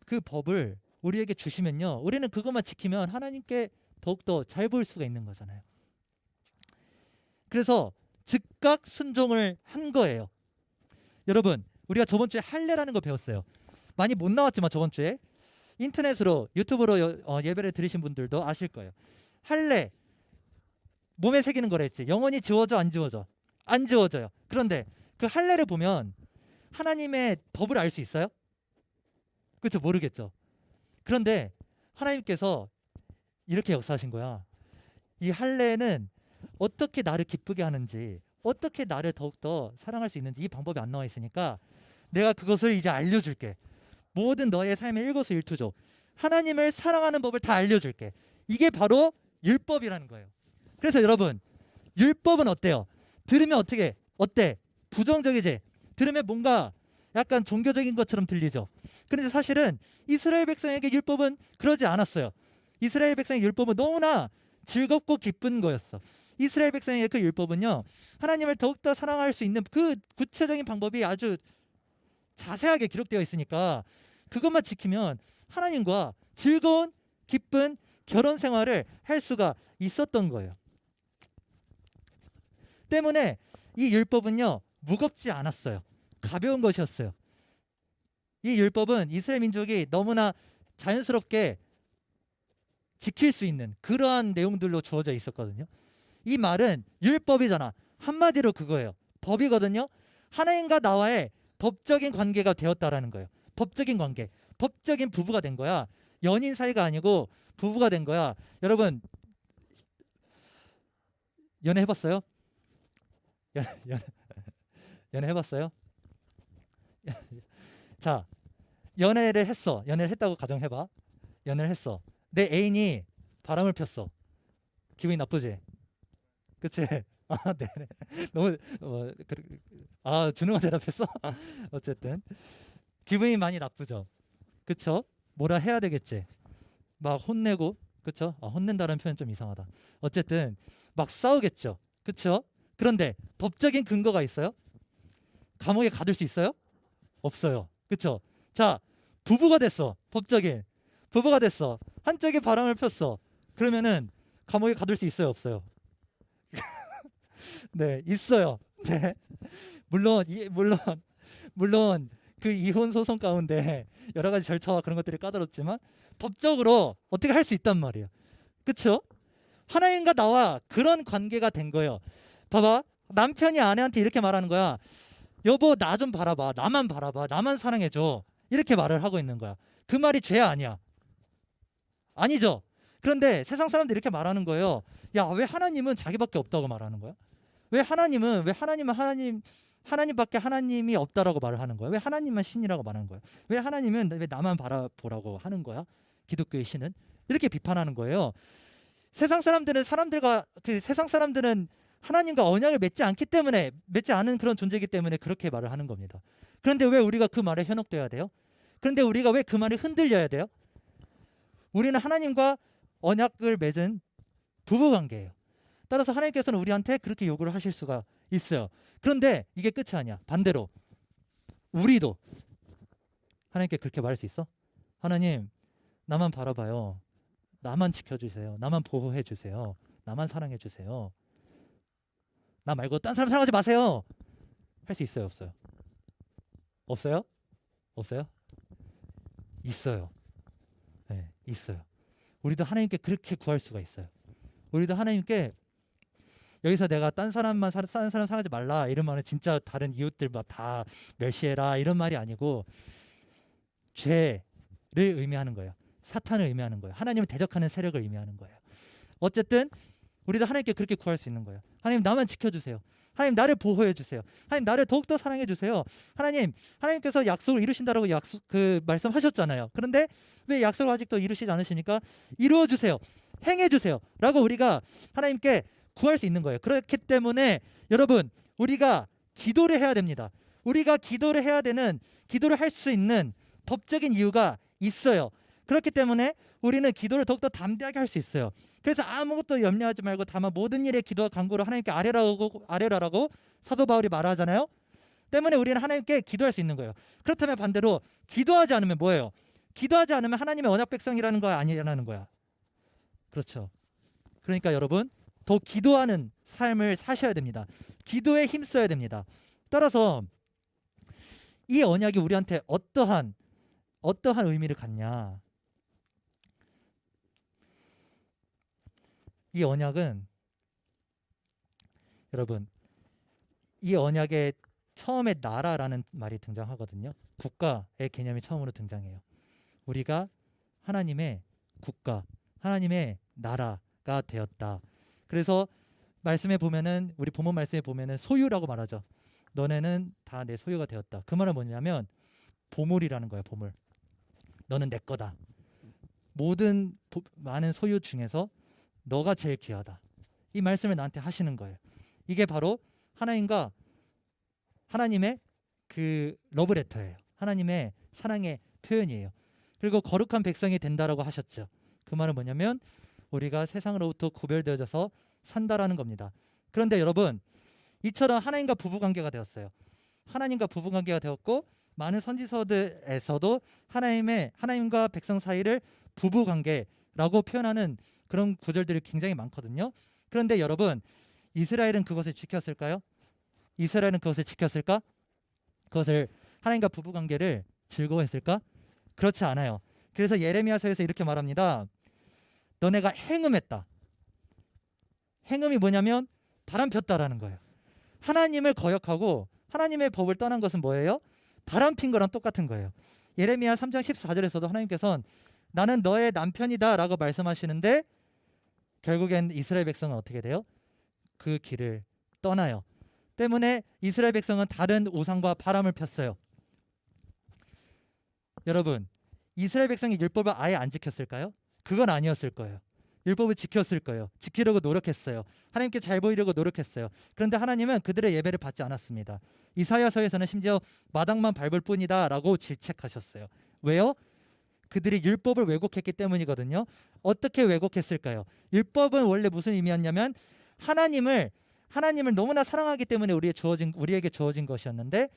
그 법을 우리에게 주시면요, 우리는 그것만 지키면 하나님께 더욱더 잘 보일 수가 있는 거잖아요. 그래서 즉각 순종을 한 거예요. 여러분, 우리가 저번 주에 할례라는 거 배웠어요. 많이 못 나왔지만 저번 주에 인터넷으로 유튜브로 예배를 들으신 분들도 아실 거예요. 할례, 몸에 새기는 거라 했지. 영원히 지워져 안 지워져? 안 지워져요. 그런데 그 할례를 보면 하나님의 법을 알 수 있어요? 그렇죠? 모르겠죠. 그런데 하나님께서 이렇게 역사하신 거야. 이 할례는 어떻게 나를 기쁘게 하는지, 어떻게 나를 더욱더 사랑할 수 있는지 이 방법이 안 나와 있으니까 내가 그것을 이제 알려줄게. 모든 너의 삶의 일거수일투족, 하나님을 사랑하는 법을 다 알려줄게. 이게 바로 율법이라는 거예요. 그래서 여러분, 율법은 어때요? 들으면 어때? 부정적이지? 들으면 뭔가 약간 종교적인 것처럼 들리죠. 그런데 사실은 이스라엘 백성에게 율법은 그러지 않았어요. 이스라엘 백성의 율법은 너무나 즐겁고 기쁜 거였어. 이스라엘 백성의 그 율법은요, 하나님을 더욱더 사랑할 수 있는 그 구체적인 방법이 아주 자세하게 기록되어 있으니까 그것만 지키면 하나님과 즐거운 기쁜 결혼 생활을 할 수가 있었던 거예요. 때문에 이 율법은요, 무겁지 않았어요. 가벼운 것이었어요. 이 율법은 이스라엘 민족이 너무나 자연스럽게 지킬 수 있는 그러한 내용들로 주어져 있었거든요. 이 말은 율법이잖아. 한마디로 그거예요. 법이거든요. 하나님과 나와의 법적인 관계가 되었다라는 거예요. 법적인 관계. 법적인 부부가 된 거야. 연인 사이가 아니고 부부가 된 거야. 여러분, 연애 해봤어요? 연애 해봤어요? 자, 연애를 했어. 연애를 했다고 가정해봐. 연애를 했어. 내 애인이 바람을 폈어. 기분이 나쁘지? 그치? 아, 네. 너무 준우가 대답했어? 어쨌든 기분이 많이 나쁘죠. 그쵸? 뭐라 해야 되겠지? 막 혼내고, 그쵸? 혼낸다는 표현 좀 이상하다. 어쨌든 막 싸우겠죠. 그쵸? 그런데 법적인 근거가 있어요? 감옥에 가둘 수 있어요? 없어요. 그쵸? 자, 부부가 됐어. 법적인 부부가 됐어. 한쪽에 바람을 폈어. 그러면은 감옥에 가둘 수 있어요? 없어요? 네, 있어요. 네, 물론 그 이혼 소송 가운데 여러 가지 절차와 그런 것들이 까다롭지만 법적으로 어떻게 할 수 있단 말이에요. 그렇죠? 하나님과 나와 그런 관계가 된 거예요. 봐봐, 남편이 아내한테 이렇게 말하는 거야. 여보, 나 좀 바라봐. 나만 바라봐. 나만 사랑해줘. 이렇게 말을 하고 있는 거야. 그 말이 죄 아니야? 아니죠. 그런데 세상 사람들이 이렇게 말하는 거예요. 야, 왜 하나님은 자기밖에 없다고 말하는 거야? 왜 하나님은 하나님밖에 하나님이 없다라고 말을 하는 거야? 왜 하나님만 신이라고 말하는 거야? 왜 하나님은 왜 나만 바라보라고 하는 거야? 기독교의 신은 이렇게 비판하는 거예요. 세상 사람들은 하나님과 언약을 맺지 않기 때문에, 맺지 않은 그런 존재이기 때문에 그렇게 말을 하는 겁니다. 그런데 왜 우리가 그 말에 현혹되어야 돼요? 그런데 우리가 왜 그 말에 흔들려야 돼요? 우리는 하나님과 언약을 맺은 부부 관계예요. 따라서 하나님께서는 우리한테 그렇게 요구를 하실 수가 있어요. 그런데 이게 끝이 아니야. 반대로 우리도 하나님께 그렇게 말할 수 있어? 하나님, 나만 바라봐요. 나만 지켜주세요. 나만 보호해 주세요. 나만 사랑해 주세요. 나 말고 딴 사람 사랑하지 마세요. 할 수 있어요, 없어요? 없어요? 없어요? 있어요. 네, 있어요. 우리도 하나님께 그렇게 구할 수가 있어요. 우리도 하나님께 여기서 내가 딴 사람 사랑하지 말라 이런 말은 진짜 다른 이웃들 막 다 멸시해라 이런 말이 아니고 죄를 의미하는 거예요. 사탄을 의미하는 거예요. 하나님을 대적하는 세력을 의미하는 거예요. 어쨌든 우리도 하나님께 그렇게 구할 수 있는 거예요. 하나님, 나만 지켜주세요. 하나님, 나를 보호해 주세요. 하나님, 나를 더욱더 사랑해 주세요. 하나님께서 약속을 이루신다라고 말씀하셨잖아요. 그런데 왜 약속을 아직도 이루시지 않으시니까 이루어 주세요. 행해 주세요. 라고 우리가 하나님께 구할 수 있는 거예요. 그렇기 때문에 여러분, 우리가 기도를 해야 됩니다. 우리가 기도를 할 수 있는 법적인 이유가 있어요. 그렇기 때문에 우리는 기도를 더욱더 담대하게 할 수 있어요. 그래서 아무것도 염려하지 말고 다만 모든 일에 기도와 간구로 하나님께 아뢰라라고 사도 바울이 말하잖아요. 때문에 우리는 하나님께 기도할 수 있는 거예요. 그렇다면 반대로 기도하지 않으면 뭐예요? 기도하지 않으면 하나님의 언약 백성이라는 거 아니라는 거야. 그렇죠. 그러니까 여러분, 더 기도하는 삶을 사셔야 됩니다. 기도에 힘써야 됩니다. 따라서 이 언약이 우리한테 어떠한 의미를 갖냐? 이 언약은 여러분, 이 언약에 처음에 나라라는 말이 등장하거든요. 국가의 개념이 처음으로 등장해요. 우리가 하나님의 국가, 하나님의 나라가 되었다. 그래서 말씀에 보면은, 우리 본문 말씀에 보면은 소유라고 말하죠. 너네는 다 내 소유가 되었다. 그 말은 뭐냐면 보물이라는 거예요. 보물. 너는 내 거다. 모든 많은 소유 중에서 너가 제일 귀하다. 이 말씀을 나한테 하시는 거예요. 이게 바로 하나님의 그 러브레터예요. 하나님의 사랑의 표현이에요. 그리고 거룩한 백성이 된다라고 하셨죠. 그 말은 뭐냐면 우리가 세상으로부터 구별되어져서 산다라는 겁니다. 그런데 여러분, 이처럼 하나님과 부부관계가 되었어요. 하나님과 부부관계가 되었고, 많은 선지서들에서도 하나님과 백성 사이를 부부관계라고 표현하는 그런 구절들이 굉장히 많거든요. 그런데 여러분, 이스라엘은 그것을 지켰을까요? 이스라엘은 그것을 지켰을까? 그것을 하나님과 부부관계를 즐거워했을까? 그렇지 않아요. 그래서 예레미야서에서 이렇게 말합니다. 너네가 행음했다. 행음이 뭐냐면 바람 폈다라는 거예요. 하나님을 거역하고 하나님의 법을 떠난 것은 뭐예요? 바람 핀 거랑 똑같은 거예요. 예레미야 3장 14절에서도 하나님께서는 나는 너의 남편이다 라고 말씀하시는데 결국엔 이스라엘 백성은 어떻게 돼요? 그 길을 떠나요. 때문에 이스라엘 백성은 다른 우상과 바람을 폈어요. 여러분, 이스라엘 백성이 율법을 아예 안 지켰을까요? 그건 아니었을 거예요. 율법을 지켰을 거예요. 지키려고 노력했어요. 하나님께 잘 보이려고 노력했어요. 그런데 하나님은 그들의 예배를 받지 않았습니다. 이사야서에서는 심지어 마당만 밟을 뿐이다 라고 질책하셨어요. 왜요? 그들이 율법을 왜곡했기 때문이거든요. 어떻게 왜곡했을까요? 율법은 원래 무슨 의미였냐면 하나님을 너무나 사랑하기 때문에 우리에게 주어진 것이었는데,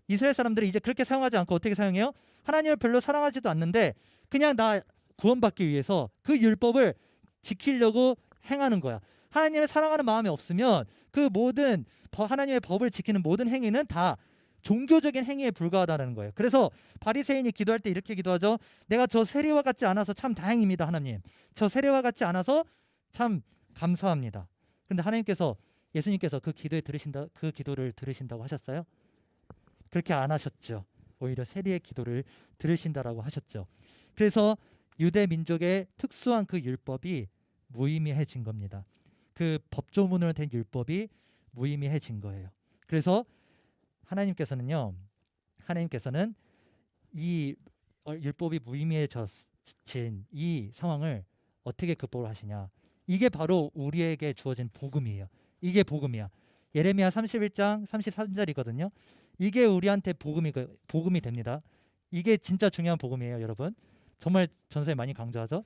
이스라엘 사람들이 이제 그렇게 사용하지 않고 어떻게 사용해요? 하나님을 별로 사랑하지도 않는데 그냥 나 구원받기 위해서 그 율법을 지키려고 행하는 거야. 하나님을 사랑하는 마음이 없으면 그 모든 하나님의 법을 지키는 모든 행위는 다 종교적인 행위에 불과하다는 거예요. 그래서 바리새인이 기도할 때 이렇게 기도하죠. 내가 저 세리와 같지 않아서 참 다행입니다. 하나님, 저 세리와 같지 않아서 참 감사합니다. 그런데 예수님께서 그 기도를 들으신다고 하셨어요? 그렇게 안 하셨죠. 오히려 세리의 기도를 들으신다라고 하셨죠. 그래서 유대 민족의 특수한 그 율법이 무의미해진 겁니다. 그 법조문으로 된 율법이 무의미해진 거예요. 그래서 하나님께서는 이 율법이 무의미해진 이 상황을 어떻게 극복을 하시냐? 이게 바로 우리에게 주어진 복음이에요. 이게 복음이야. 예레미야 31장 33절이거든요. 이게 우리한테 복음이 됩니다. 이게 진짜 중요한 복음이에요, 여러분. 정말 전서에 많이 강조하죠.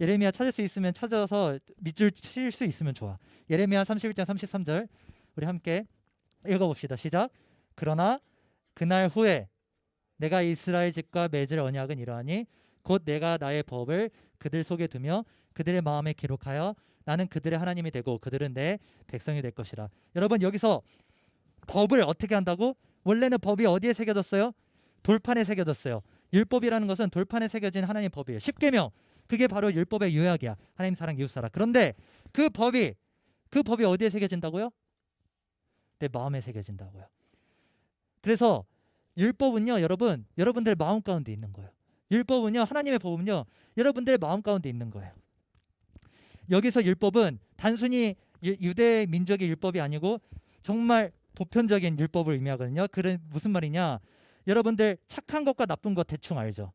예레미야 찾을 수 있으면 찾아서 밑줄 칠 수 있으면 좋아. 예레미야 31장 33절 우리 함께 읽어봅시다. 시작. 그러나 그날 후에 내가 이스라엘 집과 맺을 언약은 이러하니 곧 내가 나의 법을 그들 속에 두며 그들의 마음에 기록하여 나는 그들의 하나님이 되고 그들은 내 백성이 될 것이라. 여러분 여기서 법을 어떻게 한다고? 원래는 법이 어디에 새겨졌어요? 돌판에 새겨졌어요. 율법이라는 것은 돌판에 새겨진 하나님의 법이에요. 십계명 그게 바로 율법의 요약이야. 하나님 사랑 이웃 사랑. 그런데 그 법이 어디에 새겨진다고요? 내 마음에 새겨진다고요. 그래서 율법은요 여러분 여러분들 마음 가운데 있는 거예요. 율법은요 하나님의 법은요 여러분들의 마음 가운데 있는 거예요. 여기서 율법은 단순히 유대 민족의 율법이 아니고 정말 보편적인 율법을 의미하거든요. 그런 무슨 말이냐? 여러분들 착한 것과 나쁜 것 대충 알죠?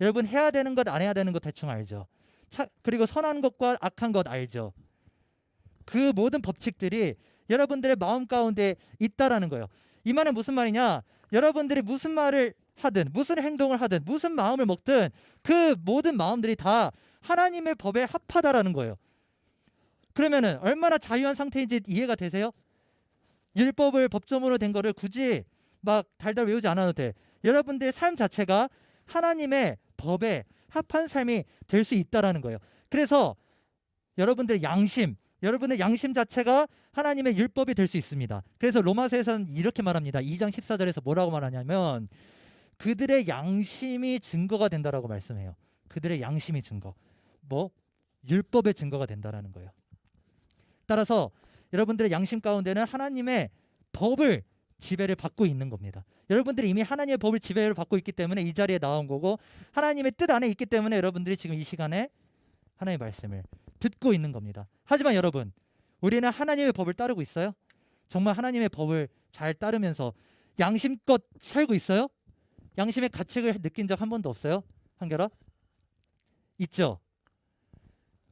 여러분 해야 되는 것 안 해야 되는 것 대충 알죠? 그리고 선한 것과 악한 것 알죠? 그 모든 법칙들이 여러분들의 마음 가운데 있다라는 거예요. 이 말은 무슨 말이냐? 여러분들이 무슨 말을 하든 무슨 행동을 하든 무슨 마음을 먹든 그 모든 마음들이 다 하나님의 법에 합하다라는 거예요. 그러면은 얼마나 자유한 상태인지 이해가 되세요? 율법을 법조문으로 된 거를 굳이 막 달달 외우지 않아도 돼. 여러분들의 삶 자체가 하나님의 법에 합한 삶이 될 수 있다라는 거예요. 그래서 여러분들의 양심 자체가 하나님의 율법이 될 수 있습니다. 그래서 로마서에서는 이렇게 말합니다. 2장 14절에서 뭐라고 말하냐면 그들의 양심이 증거가 된다라고 말씀해요. 그들의 양심이 증거. 율법의 증거가 된다라는 거예요. 따라서 여러분들의 양심 가운데는 하나님의 법을 지배를 받고 있는 겁니다. 여러분들이 이미 하나님의 법을 지배를 받고 있기 때문에 이 자리에 나온 거고 하나님의 뜻 안에 있기 때문에 여러분들이 지금 이 시간에 하나님의 말씀을 듣고 있는 겁니다. 하지만 여러분 우리는 하나님의 법을 따르고 있어요? 정말 하나님의 법을 잘 따르면서 양심껏 살고 있어요? 양심의 가책을 느낀 적 한 번도 없어요? 한결아? 있죠?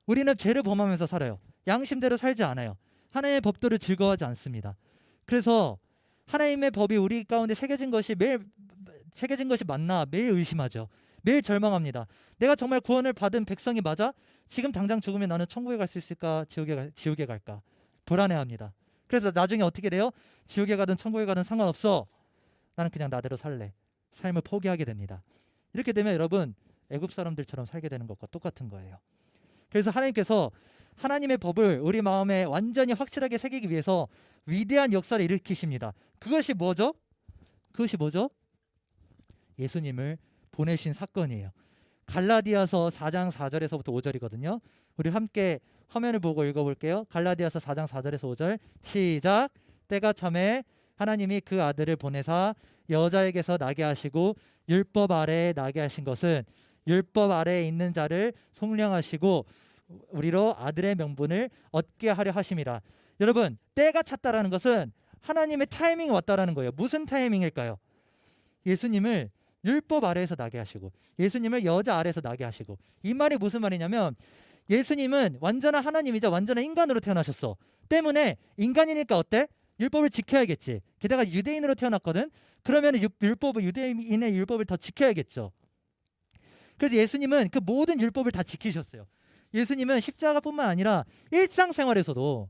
우리는 죄를 범하면서 살아요. 양심대로 살지 않아요. 하나님의 법도를 즐거워하지 않습니다. 그래서 하나님의 법이 우리 가운데 새겨진 것이 맞나 매일 의심하죠. 매일 절망합니다. 내가 정말 구원을 받은 백성이 맞아? 지금 당장 죽으면 나는 천국에 갈 수 있을까? 지옥에 갈까? 불안해합니다. 그래서 나중에 어떻게 돼요? 지옥에 가든 천국에 가든 상관없어. 나는 그냥 나대로 살래. 삶을 포기하게 됩니다. 이렇게 되면 여러분 애굽 사람들처럼 살게 되는 것과 똑같은 거예요. 그래서 하나님께서 하나님의 법을 우리 마음에 완전히 확실하게 새기기 위해서 위대한 역사를 일으키십니다. 그것이 뭐죠? 예수님을 보내신 사건이에요. 갈라디아서 4장 4절에서부터 5절이거든요. 우리 함께 화면을 보고 읽어볼게요. 갈라디아서 4장 4절에서 5절 시작. 때가 참에 하나님이 그 아들을 보내사 여자에게서 나게 하시고 율법 아래에 나게 하신 것은 율법 아래에 있는 자를 속량하시고 우리로 아들의 명분을 얻게 하려 하심이라. 여러분 때가 찼다라는 것은 하나님의 타이밍이 왔다라는 거예요. 무슨 타이밍일까요? 예수님을 율법 아래에서 나게 하시고 예수님을 여자 아래에서 나게 하시고 이 말이 무슨 말이냐면 예수님은 완전한 하나님이자 완전한 인간으로 태어나셨어. 때문에 인간이니까 어때? 율법을 지켜야겠지. 게다가 유대인으로 태어났거든. 그러면 유대인의 율법을 더 지켜야겠죠. 그래서 예수님은 그 모든 율법을 다 지키셨어요. 예수님은 십자가뿐만 아니라 일상생활에서도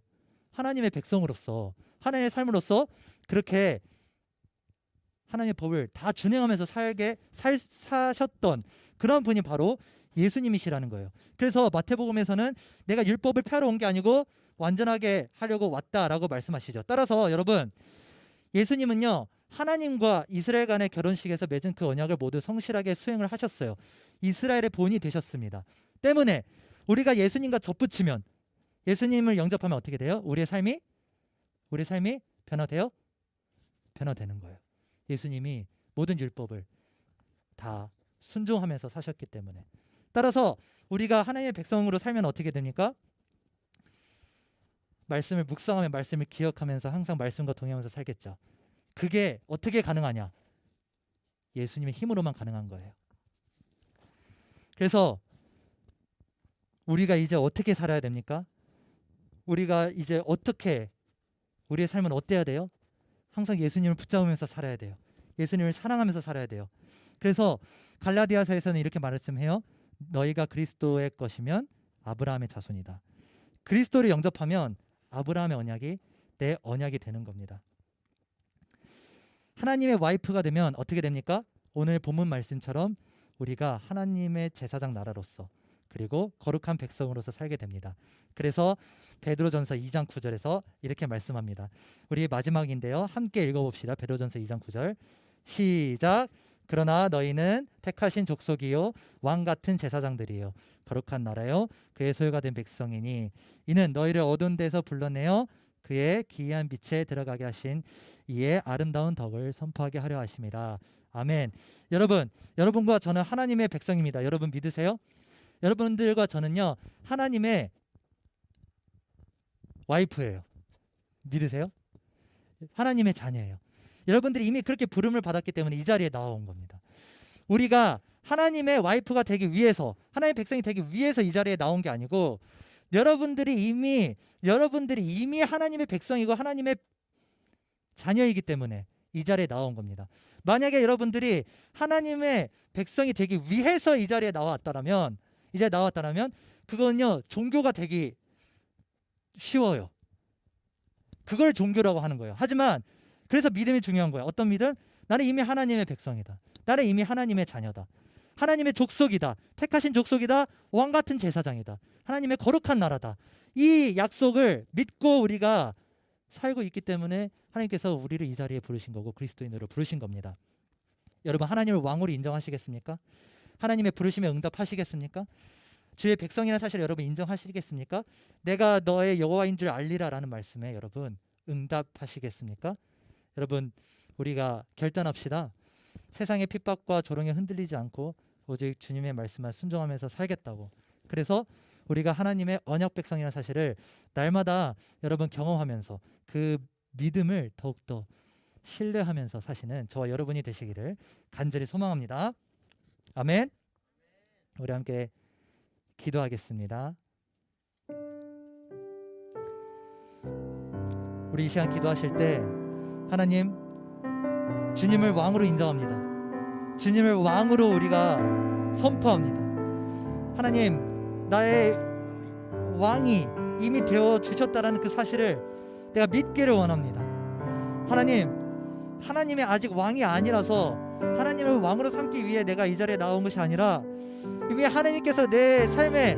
하나님의 백성으로서 하나님의 삶으로서 그렇게 하나님의 법을 다 준행하면서 사셨던 그런 분이 바로 예수님이시라는 거예요. 그래서 마태복음에서는 내가 율법을 폐하러 온 게 아니고 완전하게 하려고 왔다라고 말씀하시죠. 따라서 여러분 예수님은요 하나님과 이스라엘 간의 결혼식에서 맺은 그 언약을 모두 성실하게 수행을 하셨어요. 이스라엘의 본이 되셨습니다. 때문에 우리가 예수님과 접붙이면 예수님을 영접하면 어떻게 돼요? 우리의 삶이 변화되는 거예요. 예수님이 모든 율법을 다 순종하면서 사셨기 때문에. 따라서 우리가 하나님의 백성으로 살면 어떻게 됩니까? 말씀을 묵상하며 말씀을 기억하면서 항상 말씀과 동행하면서 살겠죠. 그게 어떻게 가능하냐? 예수님의 힘으로만 가능한 거예요. 그래서 우리가 이제 어떻게 살아야 됩니까? 우리가 이제 어떻게 우리의 삶은 어때야 돼요? 항상 예수님을 붙잡으면서 살아야 돼요. 예수님을 사랑하면서 살아야 돼요. 그래서 갈라디아서에서는 이렇게 말씀해요. 너희가 그리스도의 것이면 아브라함의 자손이다. 그리스도를 영접하면 아브라함의 언약이 내 언약이 되는 겁니다. 하나님의 와이프가 되면 어떻게 됩니까? 오늘 본문 말씀처럼 우리가 하나님의 제사장 나라로서 그리고 거룩한 백성으로서 살게 됩니다. 그래서 베드로전서 2장 9절에서 이렇게 말씀합니다. 우리 마지막인데요. 함께 읽어봅시다. 베드로전서 2장 9절 시작. 그러나 너희는 택하신 족속이요 왕 같은 제사장들이요 거룩한 나라요 그의 소유가 된 백성이니 이는 너희를 어두운 데서 불러내어 그의 기이한 빛에 들어가게 하신 이의 아름다운 덕을 선포하게 하려 하심이라. 아멘. 여러분과 저는 하나님의 백성입니다. 여러분 믿으세요? 여러분들과 저는요 하나님의 와이프예요. 믿으세요? 하나님의 자녀예요. 여러분들이 이미 그렇게 부름을 받았기 때문에 이 자리에 나온 겁니다. 우리가 하나님의 와이프가 되기 위해서, 하나님의 백성이 되기 위해서 이 자리에 나온 게 아니고 여러분들이 이미 하나님의 백성이고 하나님의 자녀이기 때문에 이 자리에 나온 겁니다. 만약에 여러분들이 하나님의 백성이 되기 위해서 이 자리에 나왔다라면 그건요 종교가 되기 쉬워요. 그걸 종교라고 하는 거예요. 하지만 그래서 믿음이 중요한 거야. 어떤 믿음? 나는 이미 하나님의 백성이다. 나는 이미 하나님의 자녀다. 하나님의 족속이다. 택하신 족속이다. 왕 같은 제사장이다. 하나님의 거룩한 나라다. 이 약속을 믿고 우리가 살고 있기 때문에 하나님께서 우리를 이 자리에 부르신 거고 그리스도인으로 부르신 겁니다. 여러분 하나님을 왕으로 인정하시겠습니까? 하나님의 부르심에 응답하시겠습니까? 주의 백성이라는 사실을 여러분 인정하시겠습니까? 내가 너의 여호와인 줄 알리라 라는 말씀에 여러분 응답하시겠습니까? 여러분 우리가 결단합시다. 세상의 핍박과 조롱에 흔들리지 않고 오직 주님의 말씀만 순종하면서 살겠다고. 그래서 우리가 하나님의 언약 백성이라는 사실을 날마다 여러분 경험하면서 그 믿음을 더욱더 신뢰하면서 사시는 저와 여러분이 되시기를 간절히 소망합니다. 아멘. 우리 함께 기도하겠습니다. 우리 이 시간 기도하실 때 하나님 주님을 왕으로 인정합니다. 주님을 왕으로 우리가 선포합니다. 하나님 나의 왕이 이미 되어 주셨다라는 그 사실을 내가 믿기를 원합니다. 하나님의 아직 왕이 아니라서 하나님을 왕으로 삼기 위해 내가 이 자리에 나온 것이 아니라 이미 하나님께서 내 삶에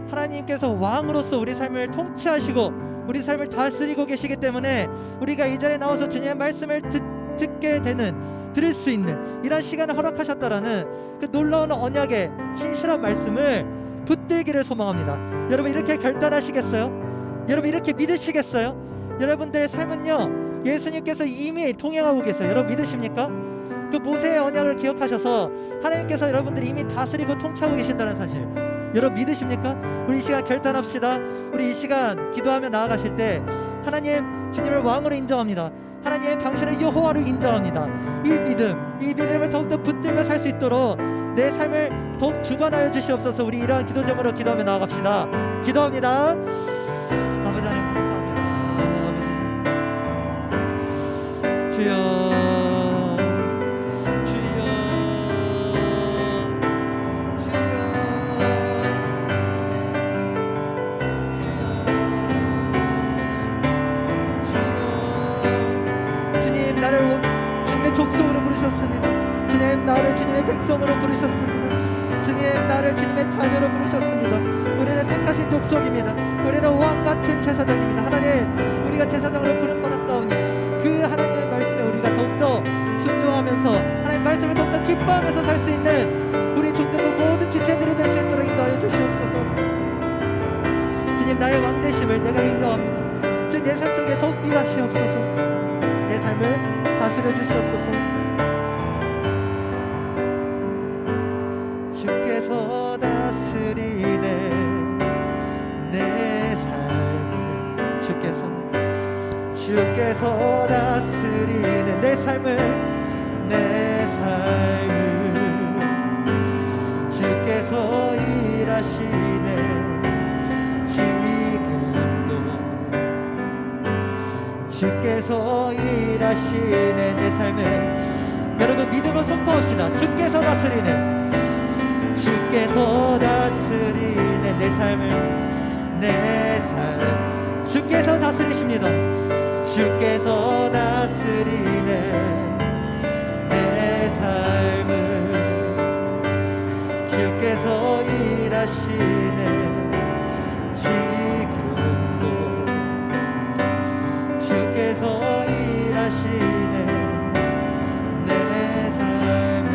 하나님께서 왕으로서 우리 삶을 통치하시고 우리 삶을 다스리고 계시기 때문에 우리가 이 자리에 나와서 주님의 말씀을 들을 수 있는 이런 시간을 허락하셨다라는 그 놀라운 언약의 신실한 말씀을 붙들기를 소망합니다. 여러분 이렇게 결단하시겠어요? 여러분 이렇게 믿으시겠어요? 여러분들의 삶은요 예수님께서 이미 통행하고 계세요. 여러분 믿으십니까? 그 모세의 언약을 기억하셔서 하나님께서 여러분들이 이미 다스리고 통치하고 계신다는 사실 여러분 믿으십니까? 우리 이 시간 결단합시다. 우리 이 시간 기도하며 나아가실 때 하나님 주님을 왕으로 인정합니다. 하나님 당신을 여호와로 인정합니다. 이 믿음을 더욱더 붙들며 살 수 있도록 내 삶을 더욱 주관하여 주시옵소서. 우리 이러한 기도 제목으로 기도하며 나아갑시다. 기도합니다. 아버지 하나님 감사합니다. 아버지 주여 족속으로 부르셨습니다. 주님 나를 주님의 백성으로 부르셨습니다. 주님 나를 주님의 자녀로 부르셨습니다. 우리는 택하신 족속입니다. 우리는 왕같은 제사장입니다. 하나님 우리가 제사장으로 부름받았사오니 그 하나님의 말씀에 우리가 더욱더 순종하면서 하나님 말씀을 더욱더 기뻐하면서 살 수 있는 우리 중등부 모든 지체들이 될 수 있도록 인도하여 주시옵소서. 주님 나의 왕되심을 내가 인정합니다. 주님 내 삶 속에 더욱 일하시옵소서. 내 삶을 다스려 주시옵소서. 주께서 다스리네 내 삶을 주께서 다스리네 내 삶을 주께서 일하시네 지금도 주께서 일하시네 내 삶에. 여러분 믿음으로 선포합시다. 주께서 다스리네 주께서 다스리네 내 삶을 내 삶 주께서 다스리십니다. 주께서 다스리네 내 삶을 주께서 일하시네 지금도 주께서 일하시네 내 삶을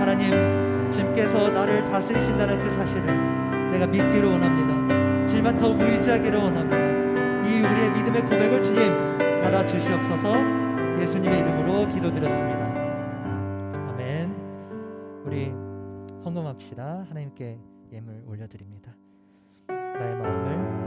하나님 주께서 나를 다스리신다는 그 사실을 내가 믿기를 원합니다. 주님만 더 의지하기를 원합니다. 이 우리의 믿음의 고백을 주님 받아주시옵소서. 예수님의 이름으로 기도드렸습니다. 아멘. 우리 헌금합시다. 하나님께 예물 올려드립니다. 나의 마음을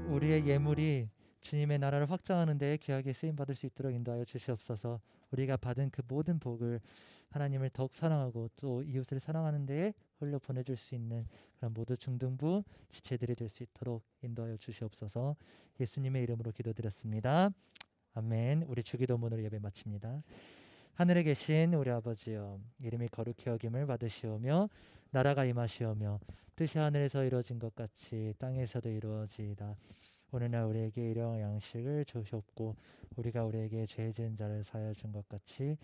우리의 예물이 주님의 나라를 확장하는 데 귀하게 쓰임받을 수 있도록 인도하여 주시옵소서. 우리가 받은 그 모든 복을 하나님을 더욱 사랑하고 또 이웃을 사랑하는 데에 흘려 보내줄 수 있는 그런 모두 중등부 지체들이 될 수 있도록 인도하여 주시옵소서. 예수님의 이름으로 기도드렸습니다. 아멘. 우리 주기도문으로 예배 마칩니다. 하늘에 계신 우리 아버지여, 이름이 거룩히 여김을 받으시오며 나라가 임하시오며 뜻이 하늘에서 이루어진 것 같이 땅에서도 이루어지이다. 오늘날 우리에게 일용할 양식을 주시옵고 우리가 우리에게 죄 지은 자를 사하여 준 것 같이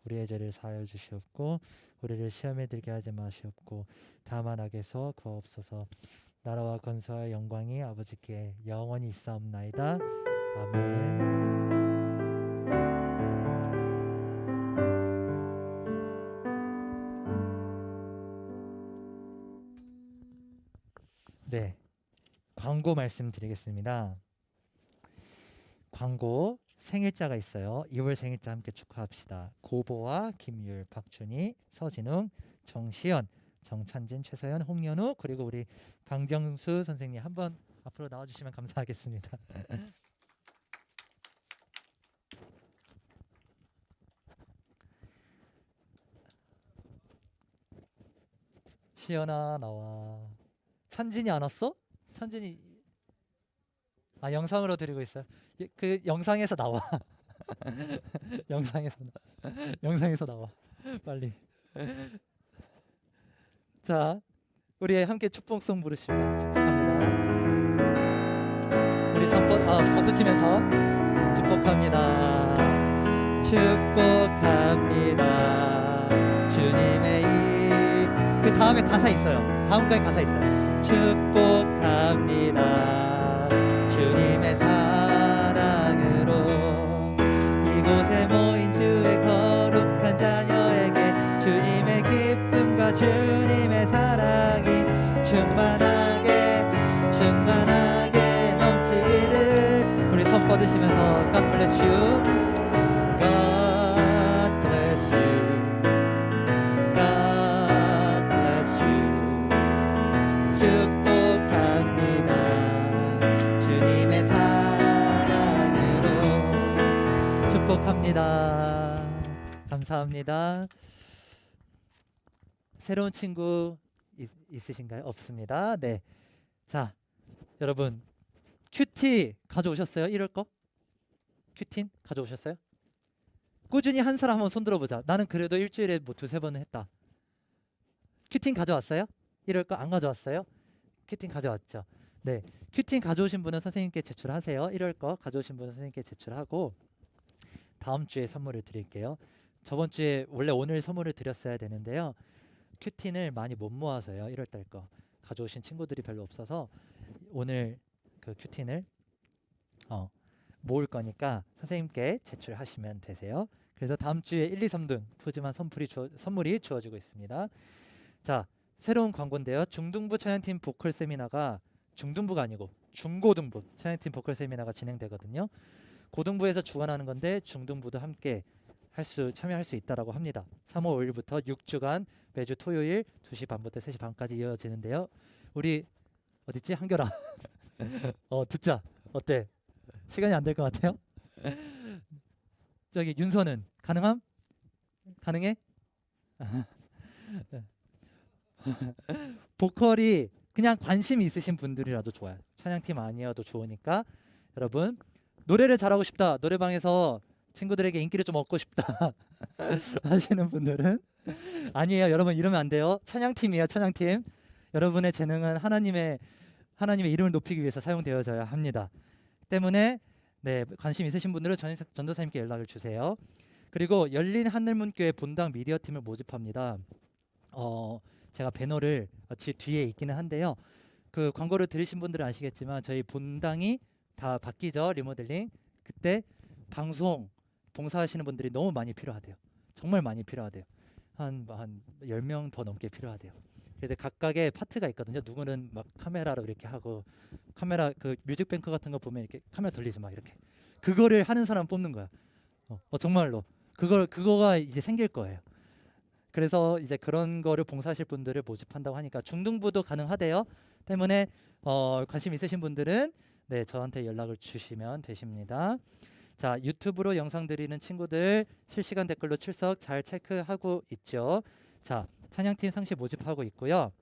우리의 죄를 사하여 주시옵고 우리를 시험에 들게 하지 마시옵고 다만 악에서 구하옵소서. 나라와 권세와 영광이 아버지께 영원히 있사옵나이다. 아멘. 네, 광고 말씀드리겠습니다. 광고 생일자가 있어요. 2월 생일자 함께 축하합시다. 고보와 김율, 박준희, 서진웅, 정시연, 정찬진, 최서연, 홍연우, 그리고 우리 강정수 선생님 한번 앞으로 나와주시면 감사하겠습니다. 시연아 나와. 찬진이 안 왔어? 찬진이 영상으로 드리고 있어요. 그 영상에서 나와. 영상에서 나와. 빨리. 자, 우리 함께 축복송 부르십니다. 축복합니다. 우리 박수 치면서 축복합니다. 축복합니다. 주님의 그 다음에 가사 있어요. 다음까지 가사 있어요. 축복합니다. 주님의 사랑으로 이곳에 모인 주의 거룩한 자녀에게 주님의 기쁨과 주님의 사랑이 충만하게 넘치기를. 우리 손 뻗으시면서 God bless you. God bless you. God bless you. 축복합니다. 주님의 사랑으로 축복합니다. 감사합니다. 새로운 친구 있으신가요? 없습니다. 네. 자, 여러분 큐티 가져오셨어요? 이럴 거? 큐틴 가져오셨어요? 꾸준히 한 사람 한번 손 들어보자. 나는 그래도 일주일에 뭐 2-3번은 했다. 큐틴 가져왔어요? 이럴 거 안 가져왔어요? 큐틴 가져왔죠. 네, 큐틴 가져오신 분은 선생님께 제출하세요. 1월 거 가져오신 분은 선생님께 제출하고 다음 주에 선물을 드릴게요. 저번 주에 원래 오늘 선물을 드렸어야 되는데요. 큐틴을 많이 못 모아서요. 1월 달 거 가져오신 친구들이 별로 없어서 오늘 그 큐틴을 모을 거니까 선생님께 제출하시면 되세요. 그래서 다음 주에 1, 2, 3등 푸짐한 선물이 주어지고 있습니다. 자, 새로운 광고인데요. 중등부 찬양팀 보컬 세미나가 중등부가 아니고 중고등부 찬양팀 보컬 세미나가 진행되거든요. 고등부에서 주관하는 건데 중등부도 함께 참여할 수 있다라고 합니다. 3월 5일부터 6주간 매주 토요일 2시 반부터 3시 반까지 이어지는데요. 우리 어딨지? 한결아. 듣자. 어때? 시간이 안 될 것 같아요? 저기 윤서는 가능함? 가능해? 보컬이 그냥 관심이 있으신 분들이라도 좋아요. 찬양팀 아니어도 좋으니까 여러분 노래를 잘하고 싶다. 노래방에서 친구들에게 인기를 좀 얻고 싶다 하시는 분들은 아니에요. 여러분 이러면 안 돼요. 찬양팀이에요. 찬양팀. 여러분의 재능은 하나님의 이름을 높이기 위해서 사용되어져야 합니다. 때문에 네, 관심 있으신 분들은 전도사님께 연락을 주세요. 그리고 열린 하늘문교회 본당 미디어 팀을 모집합니다. 제가 배너를 뒤에 있기는 한데요. 그 광고를 들으신 분들은 아시겠지만 저희 본당이 다 바뀌죠. 리모델링. 그때 방송 봉사하시는 분들이 너무 많이 필요하대요. 정말 많이 필요하대요. 한 10명 더 넘게 필요하대요. 그래서 각각의 파트가 있거든요. 누구는 막 카메라로 이렇게 하고 카메라 그 뮤직뱅크 같은 거 보면 이렇게 카메라 돌리지 막 이렇게 그거를 하는 사람 뽑는 거야. 정말로 그거가 이제 생길 거예요. 그래서 이제 그런 거를 봉사하실 분들을 모집한다고 하니까 중등부도 가능하대요. 때문에 관심 있으신 분들은 네, 저한테 연락을 주시면 되십니다. 자, 유튜브로 영상 드리는 친구들 실시간 댓글로 출석 잘 체크하고 있죠. 자, 찬양팀 상시 모집하고 있고요.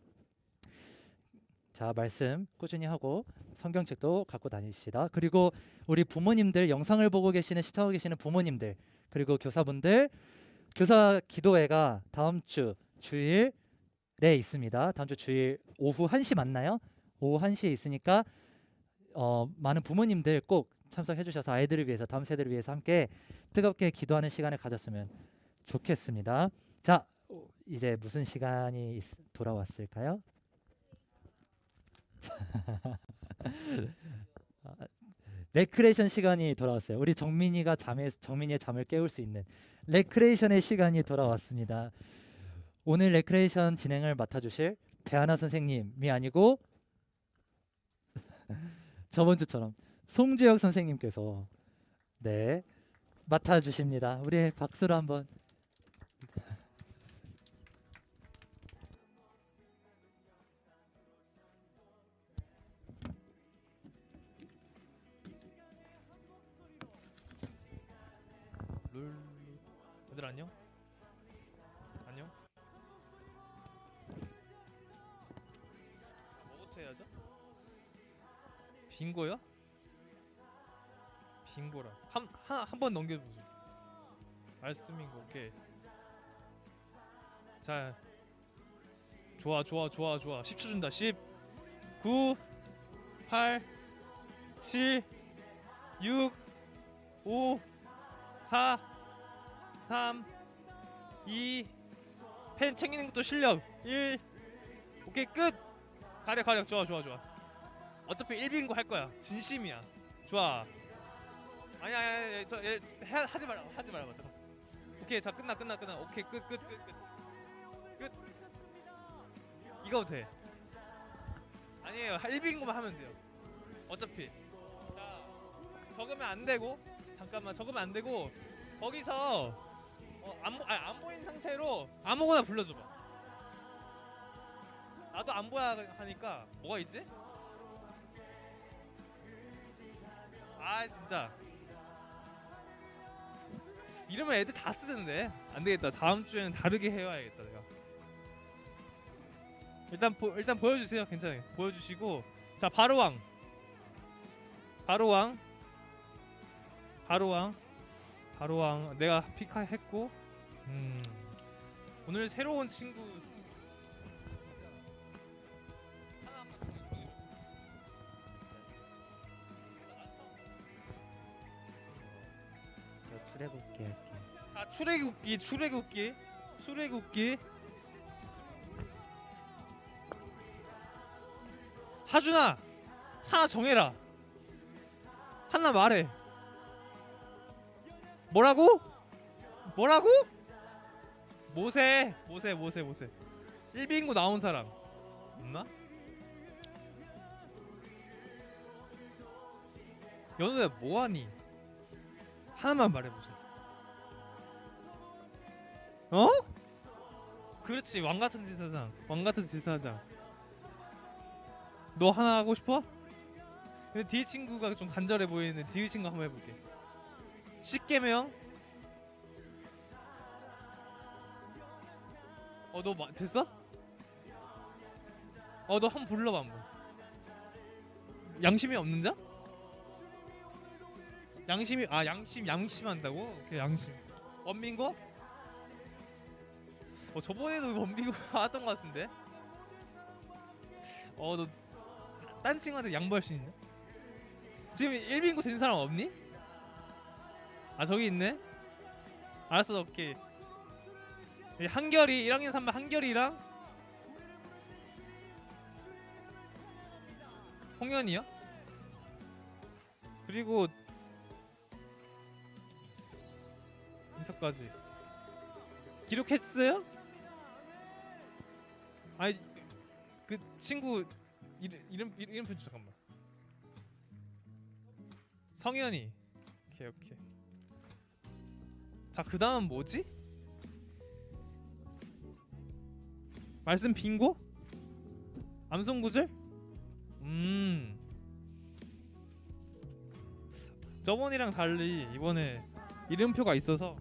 자, 말씀 꾸준히 하고 성경책도 갖고 다니시다. 그리고 우리 부모님들 영상을 보고 계시는 시청하고 계시는 부모님들 그리고 교사분들 교사 기도회가 다음 주 주일에 있습니다. 다음 주 주일 오후 1시 맞나요? 오후 1시에 있으니까 많은 부모님들 꼭 참석해 주셔서 아이들을 위해서 다음 세대를 위해서 함께 뜨겁게 기도하는 시간을 가졌으면 좋겠습니다. 자, 이제 무슨 시간이 돌아왔을까요? 레크레이션 시간이 돌아왔어요. 우리 정민이의 잠을 깨울 수 있는 레크레이션의 시간이 돌아왔습니다. 오늘 레크레이션 진행을 맡아주실 배하나 선생님이 아니고 저번 주처럼 송주혁 선생님께서 네 맡아주십니다. 우리 박수로 한번. 얘들 안녕? 안녕? 뭐부터 해야죠? 빙고요? 빙고라 한 번 넘겨보세요. 말씀인 거 오케이. 자, 좋아 10초 준다. 10 9 8 7 6 5 4 3 2 펜 챙기는 것도 실력 1 오케이 끝. 가력 좋아. 어차피 1빙고 할 거야. 진심이야. 좋아. 아니야 하지 말아 잠깐. 오케이 자 끝나. 오케이 끝. 이거 돼. 아니에요. 1빙고만 하면 돼요. 어차피. 자 적으면 안 되고 잠깐만 적으면 안 되고 거기서 안 보이는 상태로 아무거나 불러줘봐. 나도 안 보여 하니까 뭐가 있지? 아 진짜 이러면 애들 다 쓰는데 안 되겠다. 다음 주에는 다르게 해와야겠다 내가. 일단 보여주세요. 괜찮아요. 보여주시고 자 바로왕 내가 픽했고 오늘 새로운 친구 하나만 정해줘. 출애굽기 할게. 자, 출애굽기. 하준아, 하나 정해라. 하나 말해. 뭐라고? 모세. 1빙고 나온 사람 없나? 연우야 뭐하니? 하나만 말해보세요. 어? 그렇지, 왕같은 제사장. 너 하나 하고 싶어? 근데 뒤에 친구가 좀 간절해 보이는데 뒤에 친구 한번 해볼게. 10개명. 너 됐어? 너 한번 불러봐 한번. 양심이 없는 자? 양심한다고? 오케이, 양심. 원빈고? 저번에도 원빈고 하던 것 같은데. 너 딴 친구한테 양보할 수 있냐? 지금 1빙고 된 사람 없니? 저기 있네. 알았어, 오케이. 한결이 1학년 3반 한결이랑 홍현이요? 그리고 인사까지 기록했어요? 아니 그 친구 이름 편지 잠깐만. 성현이. 오케이. 자, 그 다음 뭐지? 말씀 빙고? 암송 구절? 저번이랑 달리 이번에 이름표가 있어서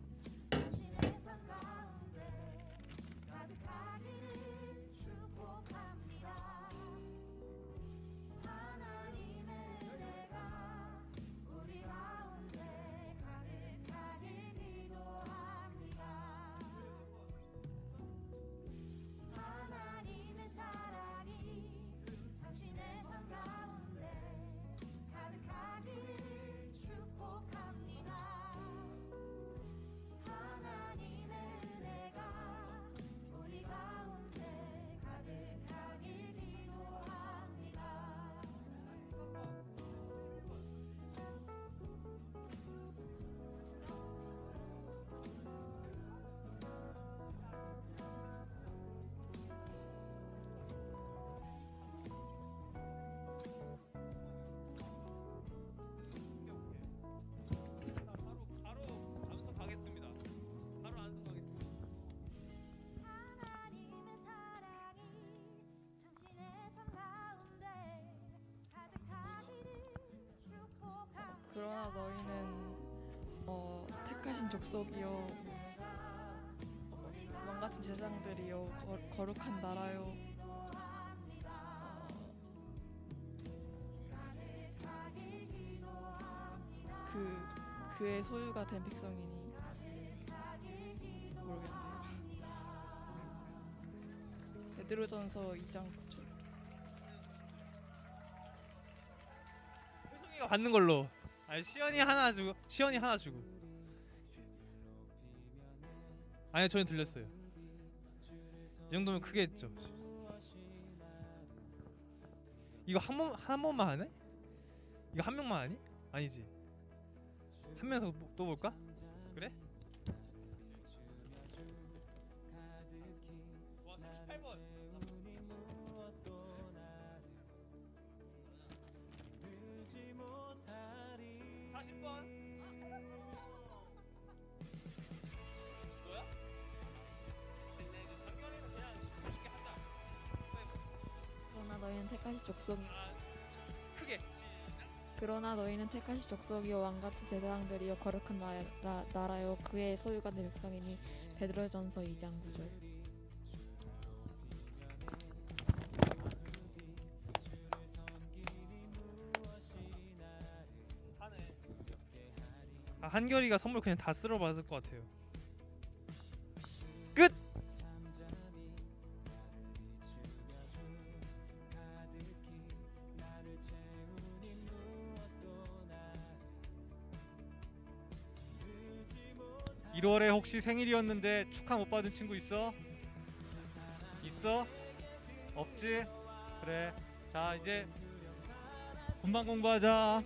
그러나 너희는 택하신 족속이요 왕같은 제사장들이요 거룩한 나라요 그의 소유가 된 백성이니 모르겠네요. 베드로전서 2장 9절. 효성이가 받는 걸로. 시연이 하나 주고. 아니, 저는 들렸어요. 이 정도면 크게 했죠. 이거 한 번만 하네? 이거 한 명만 하니? 아니지. 한 명 더 또 볼까? 그래? 와, 38번. 40번. 너야? 작년에는 그냥 쉽게 하자. 그러나 너희는 택하신 족속이 크게. 그러나 너희는 택하신 족속이요 왕같은 제사장들이요 거룩한 나라요 그의 소유가 된 백성이니 베드로전서 2장 9절. 한결이가 선물 그냥 다 쓸어 받을 것 같아요. 끝. 1월에 혹시 생일이었는데 축하 못 받은 친구 있어? 있어? 없지? 그래. 자, 이제 금방 공부하자.